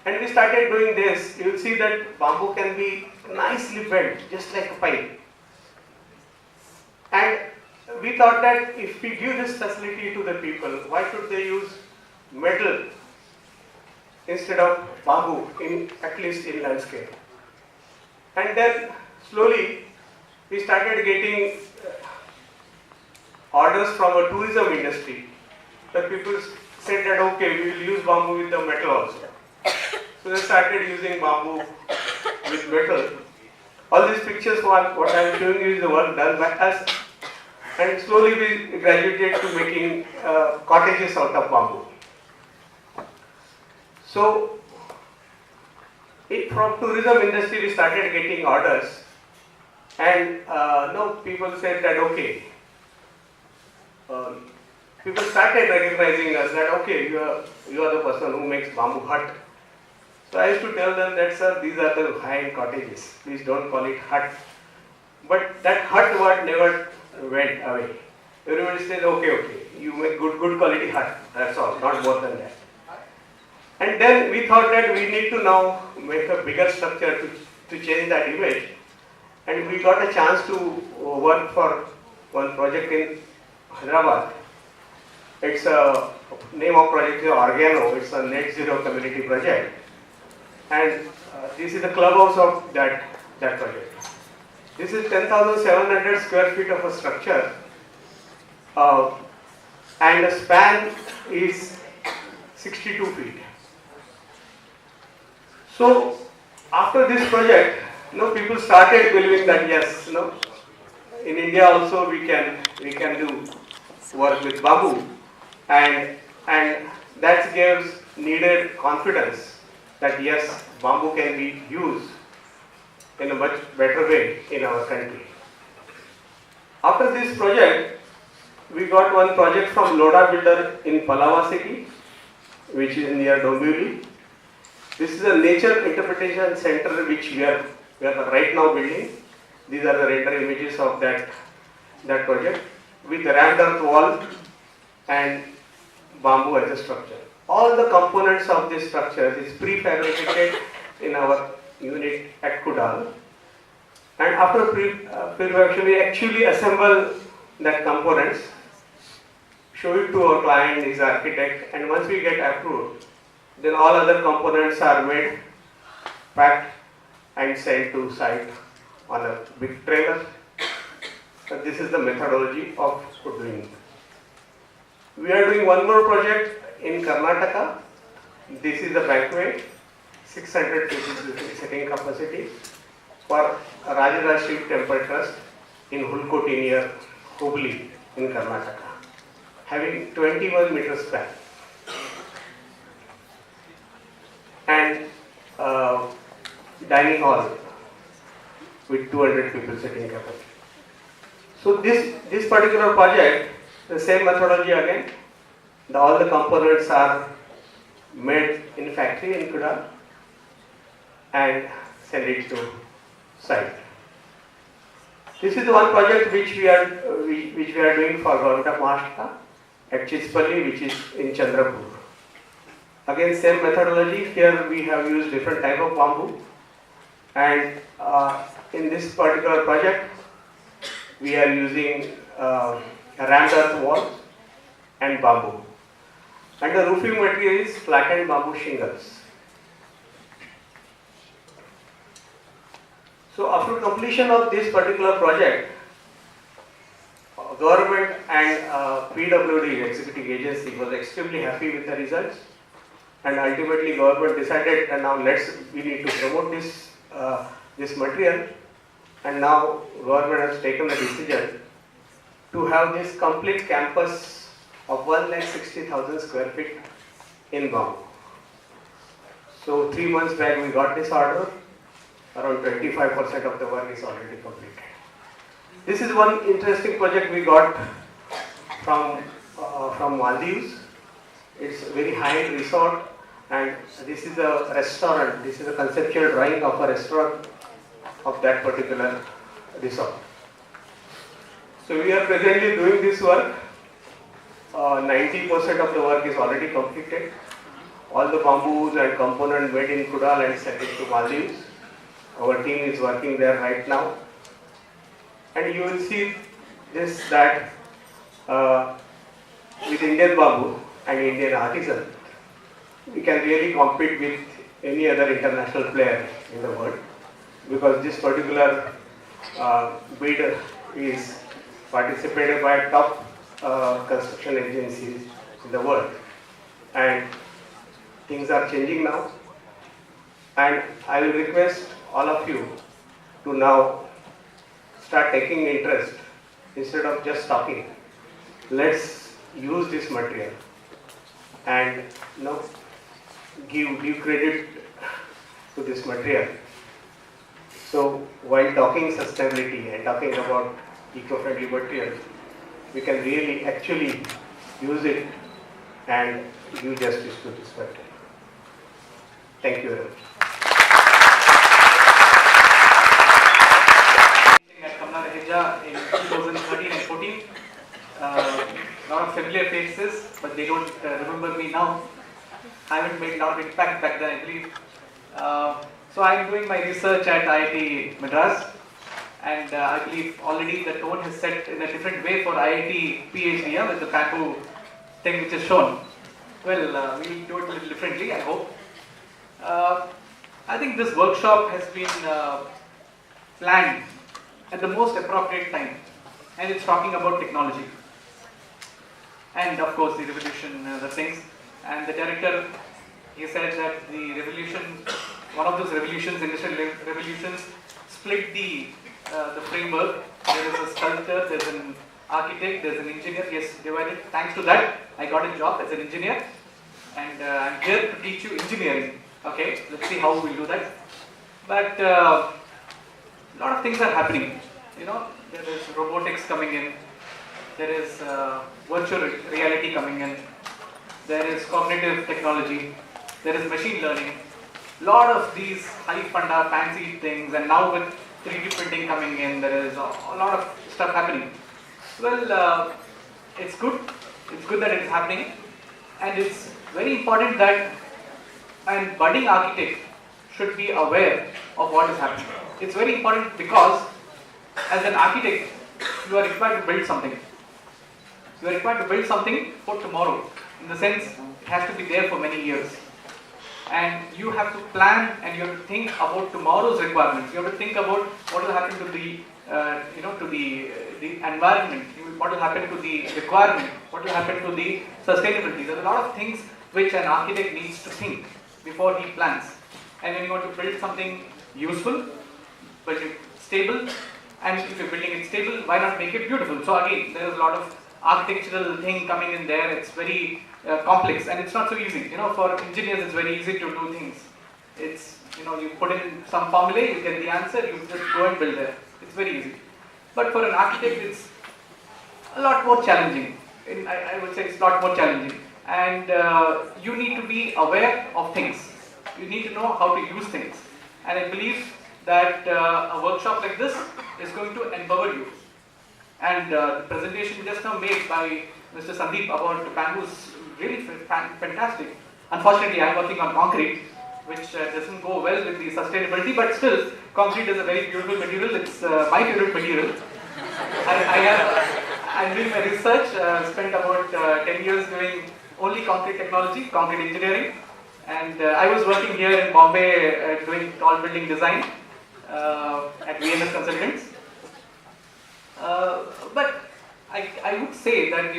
And we started doing this. You will see that bamboo can be nicely bent, just like a pipe. And we thought that if we give this facility to the people, why should they use metal instead of bamboo, at least in landscape? And then slowly we started getting orders from a tourism industry. The people said that okay, we will use bamboo with the metal also. So they started using bamboo with metal. All these pictures, what I am showing you is the work done by us. And slowly we graduated to making cottages out of bamboo. So from tourism industry we started getting orders, and people said that okay, people started recognizing us that okay, you are the person who makes bamboo hut. So I used to tell them that sir, these are the high-end cottages, please don't call it hut. But that hut word never went away. Everybody said okay, you make good quality hut, that's all, not more than that. And then we thought that we need to now make a bigger structure to change that image. And we got a chance to work for one project in Hyderabad. It's a name of project is Organo. It's a net zero community project. And this is the clubhouse of that project. This is 10,700 square feet of a structure. And the span is 62 feet. So after this project, people started believing that yes, in India also we can do work with bamboo, and that gives needed confidence that yes, bamboo can be used in a much better way in our country. After this project, we got one project from Loda Builder in Palava city, which is near Dombivli. This is a nature interpretation center which we are right now building. These are the render images of that project with rammed earth wall and bamboo as a structure. All the components of this structure is prefabricated in our unit at Kudal. And after prefabrication, we actually assemble that components, show it to our client, his architect, and once we get approved, then all other components are made, packed and sent to site on a big trailer. So this is the methodology of doing it. We are doing one more project in Karnataka. This is the banquet, 600 people sitting capacity for Rajaraja Shiv Temple Trust in Hulkoti near Hubli in Karnataka, having 21 meters span. And dining hall with 200 people sitting capacity. So this particular project, the same methodology again. All the components are made in factory in Kudal and send it to site. This is the one project which we are doing for Government of Maharashtra at Chispalli, which is in Chandrapur. Again, same methodology. Here we have used different type of bamboo, and in this particular project, we are using rammed earth walls and bamboo. And the roofing material is flattened bamboo shingles. So after completion of this particular project, government and PWD, executive agency, was extremely happy with the results. And ultimately government decided that now we need to promote this material. and now government has taken the decision to have this complete campus of 1,60,000 square feet in bamboo. So 3 months back we got this order, around 25% of the work is already completed. This is one interesting project we got from Maldives. It's a very high-end resort, and this is a restaurant. This is a conceptual drawing of a restaurant of that particular resort. So we are presently doing this work. 90% of the work is already completed. All the bamboos and components made in Kudal and sent it to Maldives. Our team is working there right now. And you will see this, that with Indian bamboo and Indian artisan, we can really compete with any other international player in the world, because this particular bid is participated by top construction agencies in the world, and things are changing now. And I will request all of you to now start taking interest instead of just talking. Let's use this material and give credit to this material. So while talking sustainability and talking about eco-friendly materials, we can really actually use it and do justice to this material. Thank you very much. In 2013 and 14, a lot of familiar faces, but they don't remember me now. I haven't made a lot of impact back then, I believe. So I'm doing my research at IIT Madras, and I believe already the tone has set in a different way for IIT PhD with the bamboo thing which is shown. Well, we'll do it a little differently, I hope. I think this workshop has been planned at the most appropriate time, and it's talking about technology and of course the revolution, the things. And the director, he said that the revolution, one of those revolutions, industrial revolutions, split the framework. There is a sculptor, there's an architect, there's an engineer. Yes, divided. Thanks to that, I got a job as an engineer, and I'm here to teach you engineering. Okay, let's see how we'll do that. But a lot of things are happening. You know, there is robotics coming in, there is virtual reality coming in, there is cognitive technology, there is machine learning. A lot of these high funda, fancy things, and now with 3D printing coming in, there is a lot of stuff happening. Well, it's good. It's good that it is happening, and it's very important that a budding architect should be aware of what is happening. It's very important because as an architect, you are required to build something. You are required to build something for tomorrow. In the sense, it has to be there for many years. And you have to plan, and you have to think about tomorrow's requirements. You have to think about what will happen to the, to the environment. What will happen to the requirement. What will happen to the sustainability. There are a lot of things which an architect needs to think before he plans. And when you want to build something useful, build it stable, and if you're building it stable, why not make it beautiful? So again, there is a lot of architectural thing coming in there. It's very complex, and it's not so easy. You know, for engineers, it's very easy to do things. It's, you put in some formula, you get the answer, you just go and build there. It's very easy. But for an architect, it's a lot more challenging. I would say it's a lot more challenging. And you need to be aware of things. You need to know how to use things. And I believe that a workshop like this is going to empower you. And the presentation just now made by Mr. Sandeep about the bamboo is really fantastic. Unfortunately, I am working on concrete, which doesn't go well with the sustainability, but still, concrete is a very beautiful material. It's my favorite material. I'm doing my research, spent about 10 years doing only concrete technology, concrete engineering. And I was working here in Bombay doing tall building design at VMS Consultants. But I would say that,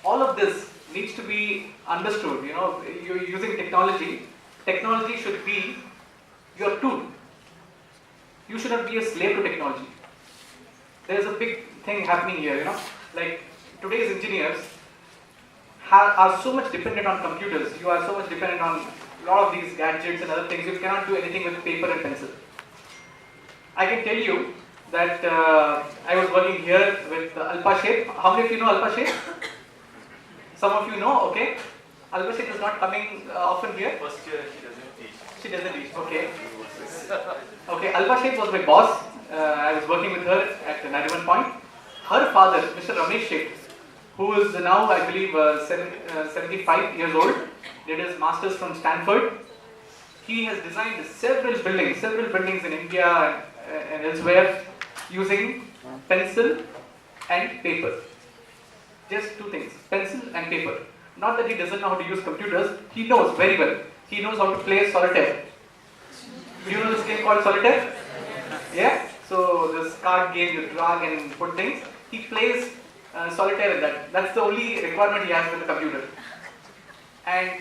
all of this needs to be understood. You're using technology. Technology should be your tool. you should not be a slave to technology. There is a big thing happening here, you know, like today's engineers are so much dependent on computers. You are so much dependent on a lot of these gadgets and other things. You cannot do anything with paper and pencil. I can tell you that I was working here with Alpha Shape. How many of you know Alpha Shape? Some of you know, okay. Alpha Shape is not coming often here. First year she doesn't teach. She doesn't teach, okay. Okay, Alpha Shape was my boss. I was working with her at Nariman Point. Her father, Mr. Ramesh Shape, who is now, I believe, 75 years old, did his masters from Stanford. He has designed several buildings in India and elsewhere using pencil and paper. Just two things, pencil and paper. Not that he doesn't know how to use computers, he knows very well. He knows how to play solitaire. Do you know this game called solitaire? Yeah? So this card game, you drag and put things. He plays solitaire in that. That's the only requirement he has with the computer. And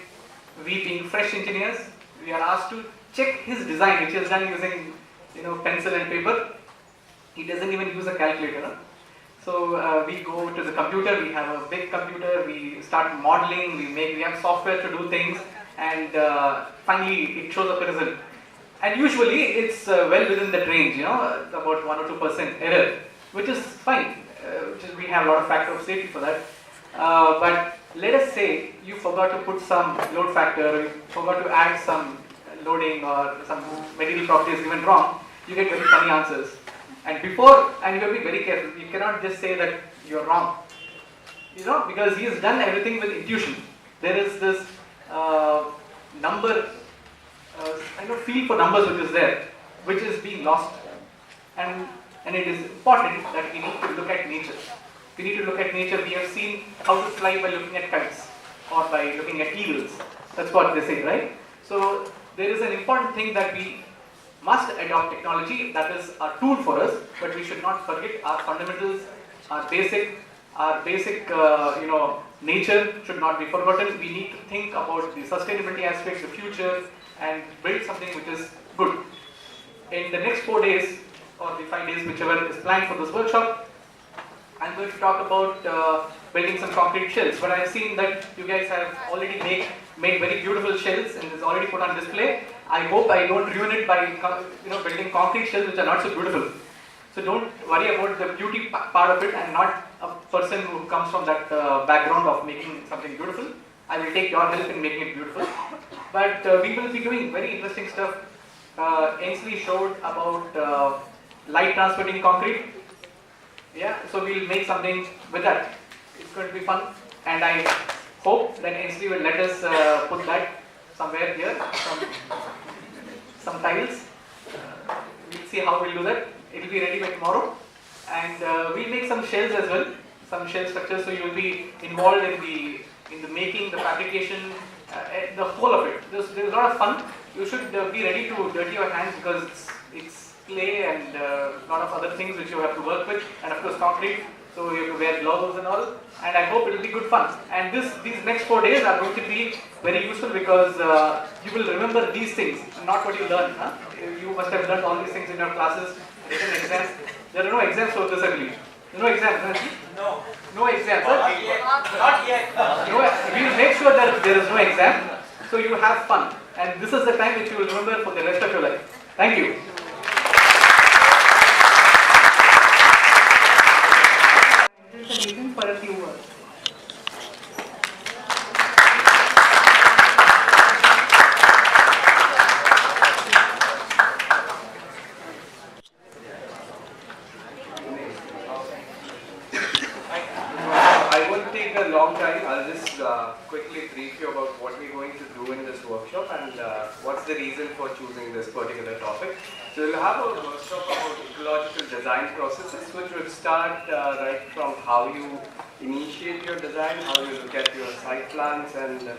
we being fresh engineers, we are asked to check his design, which is done using, you know, pencil and paper. He doesn't even use a calculator. No? So we go to the computer, we have a big computer, we start modeling, we have software to do things, and finally it shows up a result. And usually it's well within that range, you know, about 1 or 2% error, which is fine. We have a lot of factor of safety for that. But let us say you forgot to put some load factor, you forgot to add some loading or some material properties given wrong, you get very funny answers. And you have to be very careful. You cannot just say that you're wrong, you know, because he has done everything with intuition. There is this number, feel for numbers which is there, which is being lost. And it is important that we need to look at nature. We need to look at nature. We have seen how to fly by looking at kites or by looking at eagles. That's what they say, right? So there is an important thing that we must adopt technology. That is a tool for us, but we should not forget our fundamentals, our basic nature should not be forgotten. We need to think about the sustainability aspects, the future, and build something which is good. In the next 4 days, or the 5 days, whichever is planned for this workshop, I'm going to talk about building some concrete shells. But I've seen that you guys have already made very beautiful shells and it's already put on display. I hope I don't ruin it by building concrete shells which are not so beautiful. So don't worry about the beauty part of it. I'm not a person who comes from that background of making something beautiful. I will take your help in making it beautiful. But we will be doing very interesting stuff. Ainsley showed about light transmitting concrete. Yeah, so we'll make something with that. It's going to be fun, and I hope that Ainsley will let us put that somewhere here, some tiles. We'll see how we'll do that. It will be ready by tomorrow, and we'll make some shells as well, some shell structures. So you'll be involved in the making, the fabrication, the whole of it. There's a lot of fun. You should be ready to dirty your hands because it's clay and a lot of other things which you have to work with, and of course concrete. So you have to wear gloves and all. And I hope it will be good fun. And these next 4 days are going to be very useful because you will remember these things, not what you learn. Huh? You must have learned all these things in your classes, written exams. There are no exams for this, I believe. No exams, no? No exams. Not yet. Not yet. We will make sure that there is no exam, so you have fun. And this is the time which you will remember for the rest of your life. Thank you. For a few words. I won't take a long time. I'll just quickly brief you about what we're going to do in this workshop and what's the reason for choosing this particular topic. So we'll have a workshop about ecological design processes, which would start right from how you initiate your design, how you look at your site plans, and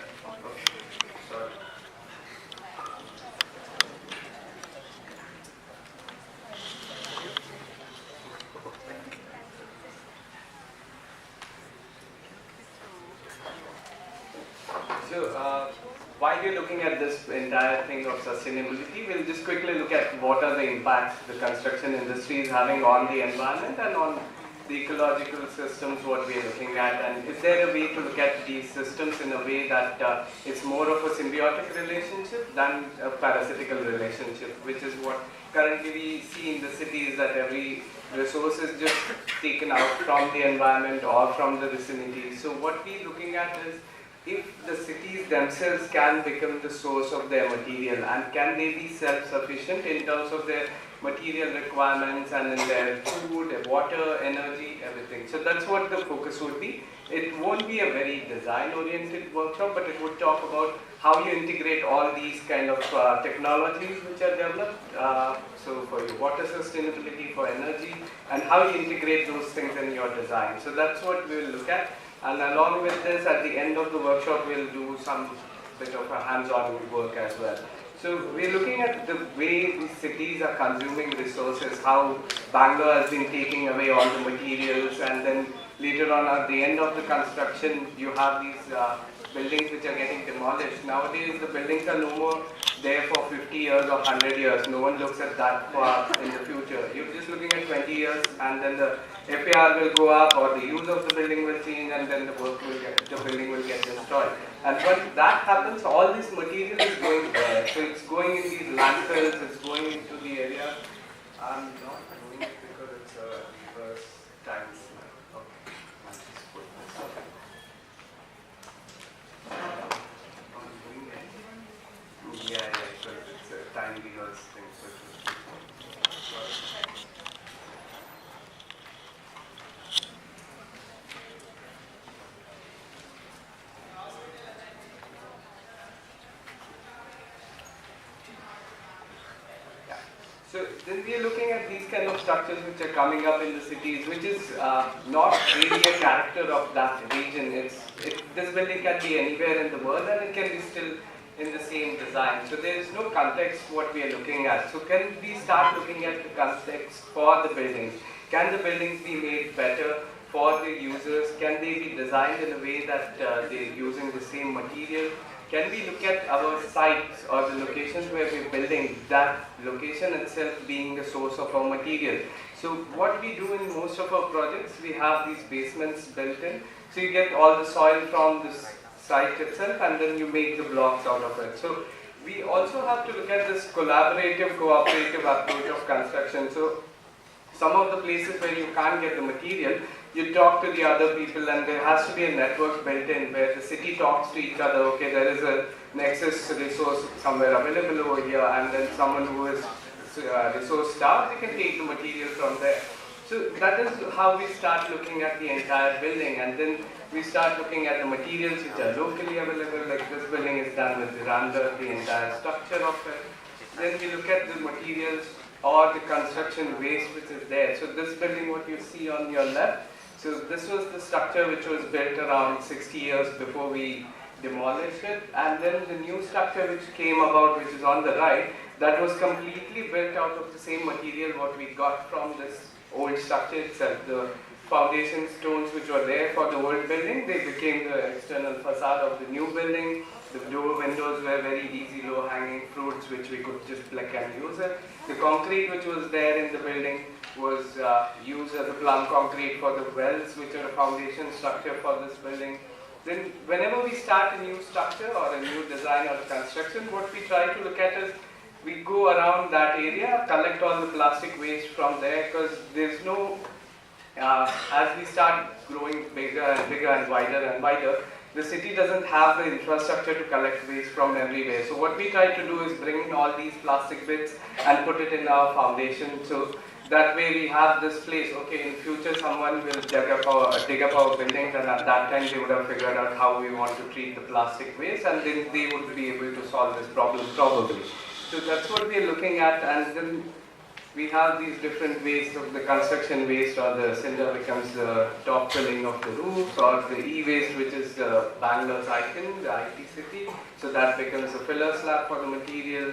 while we're looking at this entire thing of sustainability, we'll just quickly look at what are the impacts the construction industry is having on the environment and on the ecological systems, what we're looking at, and is there a way to look at these systems in a way that it's more of a symbiotic relationship than a parasitical relationship, which is what currently we see in the cities, that every resource is just taken out from the environment or from the vicinity. So what we're looking at is, if the cities themselves can become the source of their material, and can they be self-sufficient in terms of their material requirements and in their food, water, energy, everything. So that's what the focus would be. It won't be a very design-oriented workshop, but it would talk about how you integrate all these kind of technologies which are developed. So for your water sustainability, for energy, and how you integrate those things in your design. So that's what we'll look at. And along with this, at the end of the workshop, we'll do some bit of a hands-on work as well. So we're looking at the way these cities are consuming resources, how Bangalore has been taking away all the materials, and then later on at the end of the construction, you have these buildings which are getting demolished. Nowadays, the buildings are no more there for 50 years or 100 years. No one looks at that far in the future. You're just looking at 20 years, and then the FAR will go up, or the use of the building will change, and then the building will get destroyed. And when that happens, all this material is going there. So it's going in these landfills, it's going into the area. I'm not doing it because it's a reverse time slide. Okay, I'll just put this up. I'm doing it. Yeah, because it's a time reverse thing. So then we are looking at these kind of structures which are coming up in the cities, which is not really a character of that region. This building can be anywhere in the world, and it can be still in the same design. So there is no context what we are looking at. So can we start looking at the context for the buildings? Can the buildings be made better for the users? Can they be designed in a way that they're using the same material? Can we look at our sites or the locations where we're building, that location itself being the source of our material? So what we do in most of our projects, we have these basements built in. So you get all the soil from this site itself, and then you make the blocks out of it. So we also have to look at this collaborative, cooperative approach of construction. So some of the places where you can't get the material, you talk to the other people, and there has to be a network built in where the city talks to each other. Okay, there is a nexus resource somewhere available over here, and then someone who is resource starved, they can take the material from there. So that is how we start looking at the entire building, and then we start looking at the materials which are locally available, like this building is done with veranda, the entire structure of it. Then we look at the materials or the construction waste which is there. So this building, what you see on your left, so this was the structure which was built around 60 years before we demolished it, and then the new structure which came about, which is on the right, that was completely built out of the same material what we got from this old structure itself. The foundation stones which were there for the old building, they became the external facade of the new building. The door windows were very easy, low-hanging fruits which we could just pluck and use it. The concrete which was there in the building was used as a plumb concrete for the wells, which are a foundation structure for this building. Then whenever we start a new structure or a new design or construction, what we try to look at is we go around that area, collect all the plastic waste from there, because there's no, as we start growing bigger and bigger and wider, the city doesn't have the infrastructure to collect waste from everywhere. So what we try to do is bring in all these plastic bits and put it in our foundation. So that way we have this place, okay, in future someone will dig up our buildings, and at that time they would have figured out how we want to treat the plastic waste, and then they would be able to solve this problem probably. So that's what we are looking at, and then we have these different ways of the construction waste, or the cinder becomes the top filling of the roofs, or the e-waste, which is the Bangalore's icon, the IT city. So that becomes a filler slab for the material.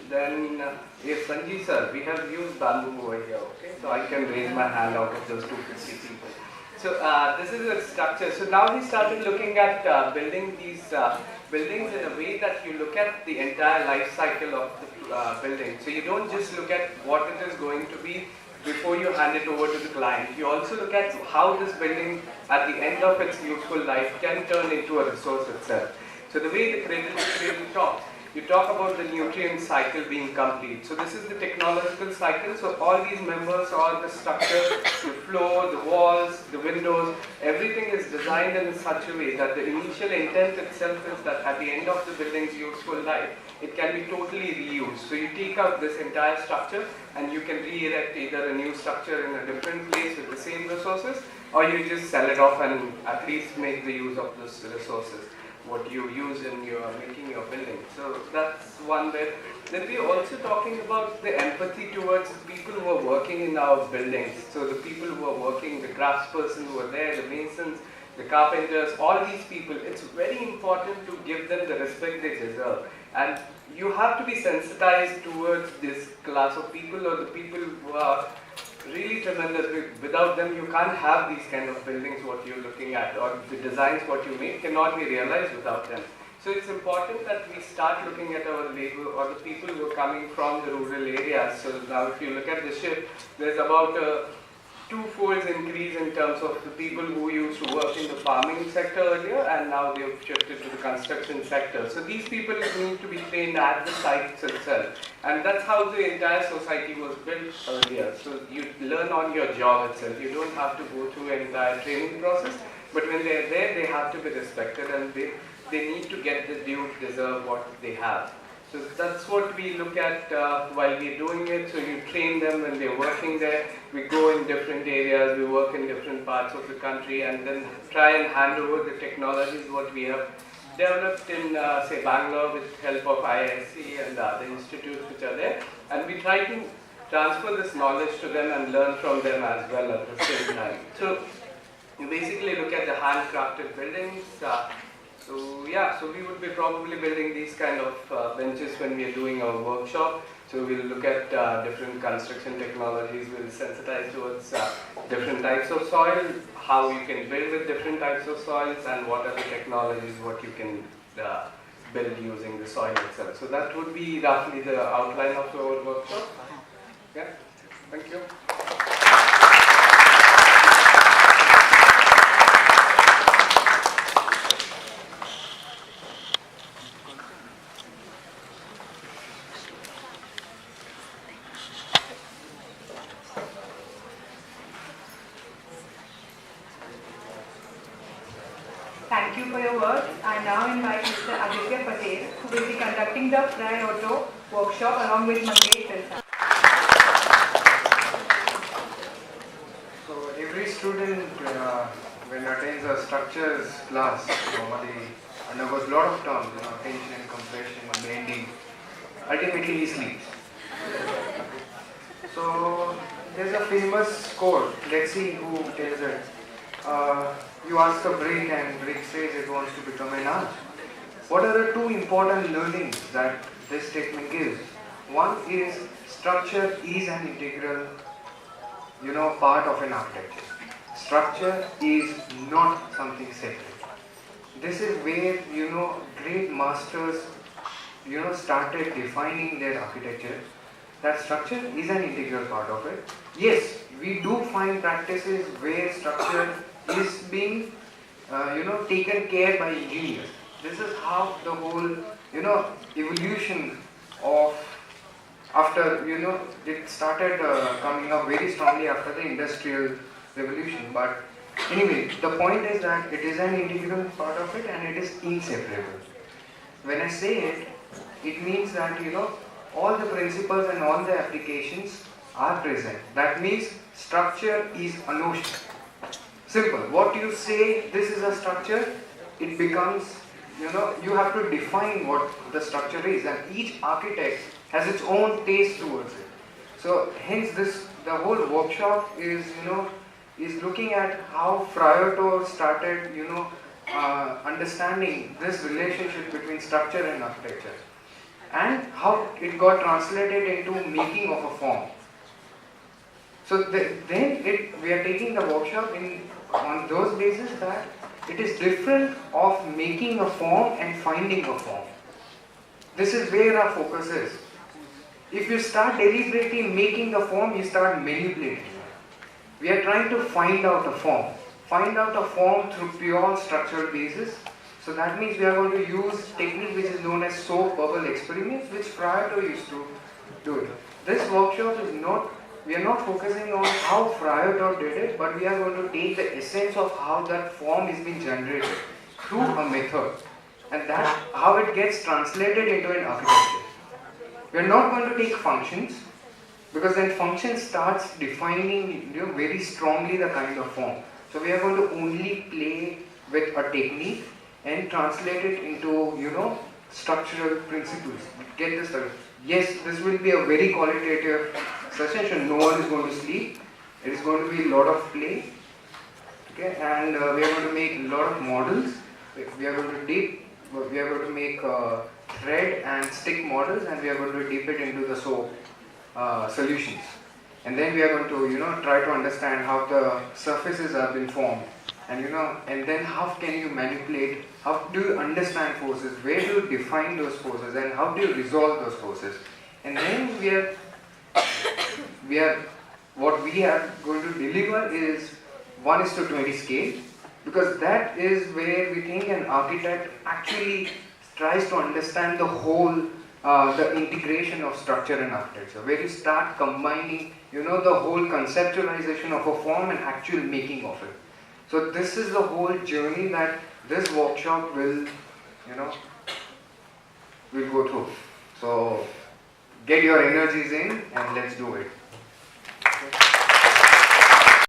Then, yes, Sanjeev sir, we have used bamboo over here, okay? So I can raise my hand out of those 250 people. So this is a structure. So now we started looking at building these buildings in a way that you look at the entire life cycle of the building. So you don't just look at what it is going to be before you hand it over to the client. You also look at how this building at the end of its useful life can turn into a resource itself. So the way the cradle to cradle talks, you talk about the nutrient cycle being complete. So this is the technological cycle. So all these members, all the structure, the floor, the walls, the windows, everything is designed in such a way that the initial intent itself is that at the end of the building's useful life, it can be totally reused. So you take out this entire structure and you can re-erect either a new structure in a different place with the same resources, or you just sell it off and at least make the use of those resources, what you use in your making your building. So that's one bit. Then we're also talking about the empathy towards the people who are working in our buildings. So the people who are working, the craftsperson who are there, the masons, the carpenters, all these people, it's very important to give them the respect they deserve. And you have to be sensitized towards this class of people, or the people who are really tremendous. Without them, you can't have these kind of buildings, what you're looking at, or the designs what you make cannot be realized without them. So it's important that we start looking at our labor, or the people who are coming from the rural areas. So now if you look at the shift, there's about a two-fold increase in terms of the people who used to work in the farming sector earlier, and now they've shifted to the construction sector. So these people need to be trained at the sites itself, and that's how the entire society was built earlier. So you learn on your job itself. You don't have to go through an entire training process, but when they're there, they have to be respected, and they need to get the due deserve what they have. So that's what we look at while we're doing it. So you train them when they're working there. We go in different areas, we work in different parts of the country, and then try and hand over the technologies what we have developed in, say, Bangalore with help of IISc and the other institutes which are there. And we try to transfer this knowledge to them and learn from them as well at the same time. So you basically look at the handcrafted buildings. So yeah, so we would be probably building these kind of benches when we are doing our workshop. So we'll look at different construction technologies, we'll sensitize towards different types of soil, how you can build with different types of soils, and what are the technologies, what you can build using the soil itself. So that would be roughly the outline of our workshop. Yeah, thank you. Thank you for your words. I now invite Mr. Aditya Patel, who will be conducting the Fry Auto workshop along with Mangesh. So every student when attends a structures class normally undergoes a lot of terms, tension, compression, and bending. Ultimately he sleeps. So there's a famous quote, let's see who tells it. You ask a brick and brick says it wants to become an arch. What are the two important learnings that this statement gives? One is structure is an integral, part of an architecture. Structure is not something separate. This is where, great masters, started defining their architecture. That structure is an integral part of it. Yes, we do find practices where structure is being, taken care by engineers. This is how the whole, evolution of, after, it started coming up very strongly after the Industrial Revolution. But anyway, the point is that it is an integral part of it and it is inseparable. When I say it, it means that, all the principles and all the applications are present. That means structure is a notion. Simple. What you say, this is a structure, it becomes, you have to define what the structure is, and each architect has its own taste towards it. So hence the whole workshop is, is looking at how Fryoto started, understanding this relationship between structure and architecture, and how it got translated into making of a form. So then we are taking the workshop on those basis that it is different of making a form and finding a form. This is where our focus is. If you start deliberately making the form, you start manipulating. We are trying to find out a form. Find out a form through pure structural basis. So that means we are going to use technique which is known as soap bubble experiments, which Fryato used to do it. This workshop is not, we are not focusing on how Fryato did it, but we are going to take the essence of how that form is being generated through a method. And that's how it gets translated into an architecture. We are not going to take functions, because then function starts defining very strongly the kind of form. So we are going to only play with a technique and translate it into structural principles. Get this done. Yes, this will be a very qualitative session, so no one is going to sleep. It is going to be a lot of play. Okay, and we are going to make a lot of models. We are going to make thread and stick models, and we are going to dip it into the soap solutions. And then we are going to try to understand how the surfaces have been formed, and and then how can you manipulate, how do you understand forces, where do you define those forces, and how do you resolve those forces. And then what we are going to deliver is 1:20 scale, because that is where we think an architect actually tries to understand the whole the integration of structure and architecture, where you start combining the whole conceptualization of a form and actual making of it. So this is the whole journey that this workshop will will go through. So get your energies in and let's do it.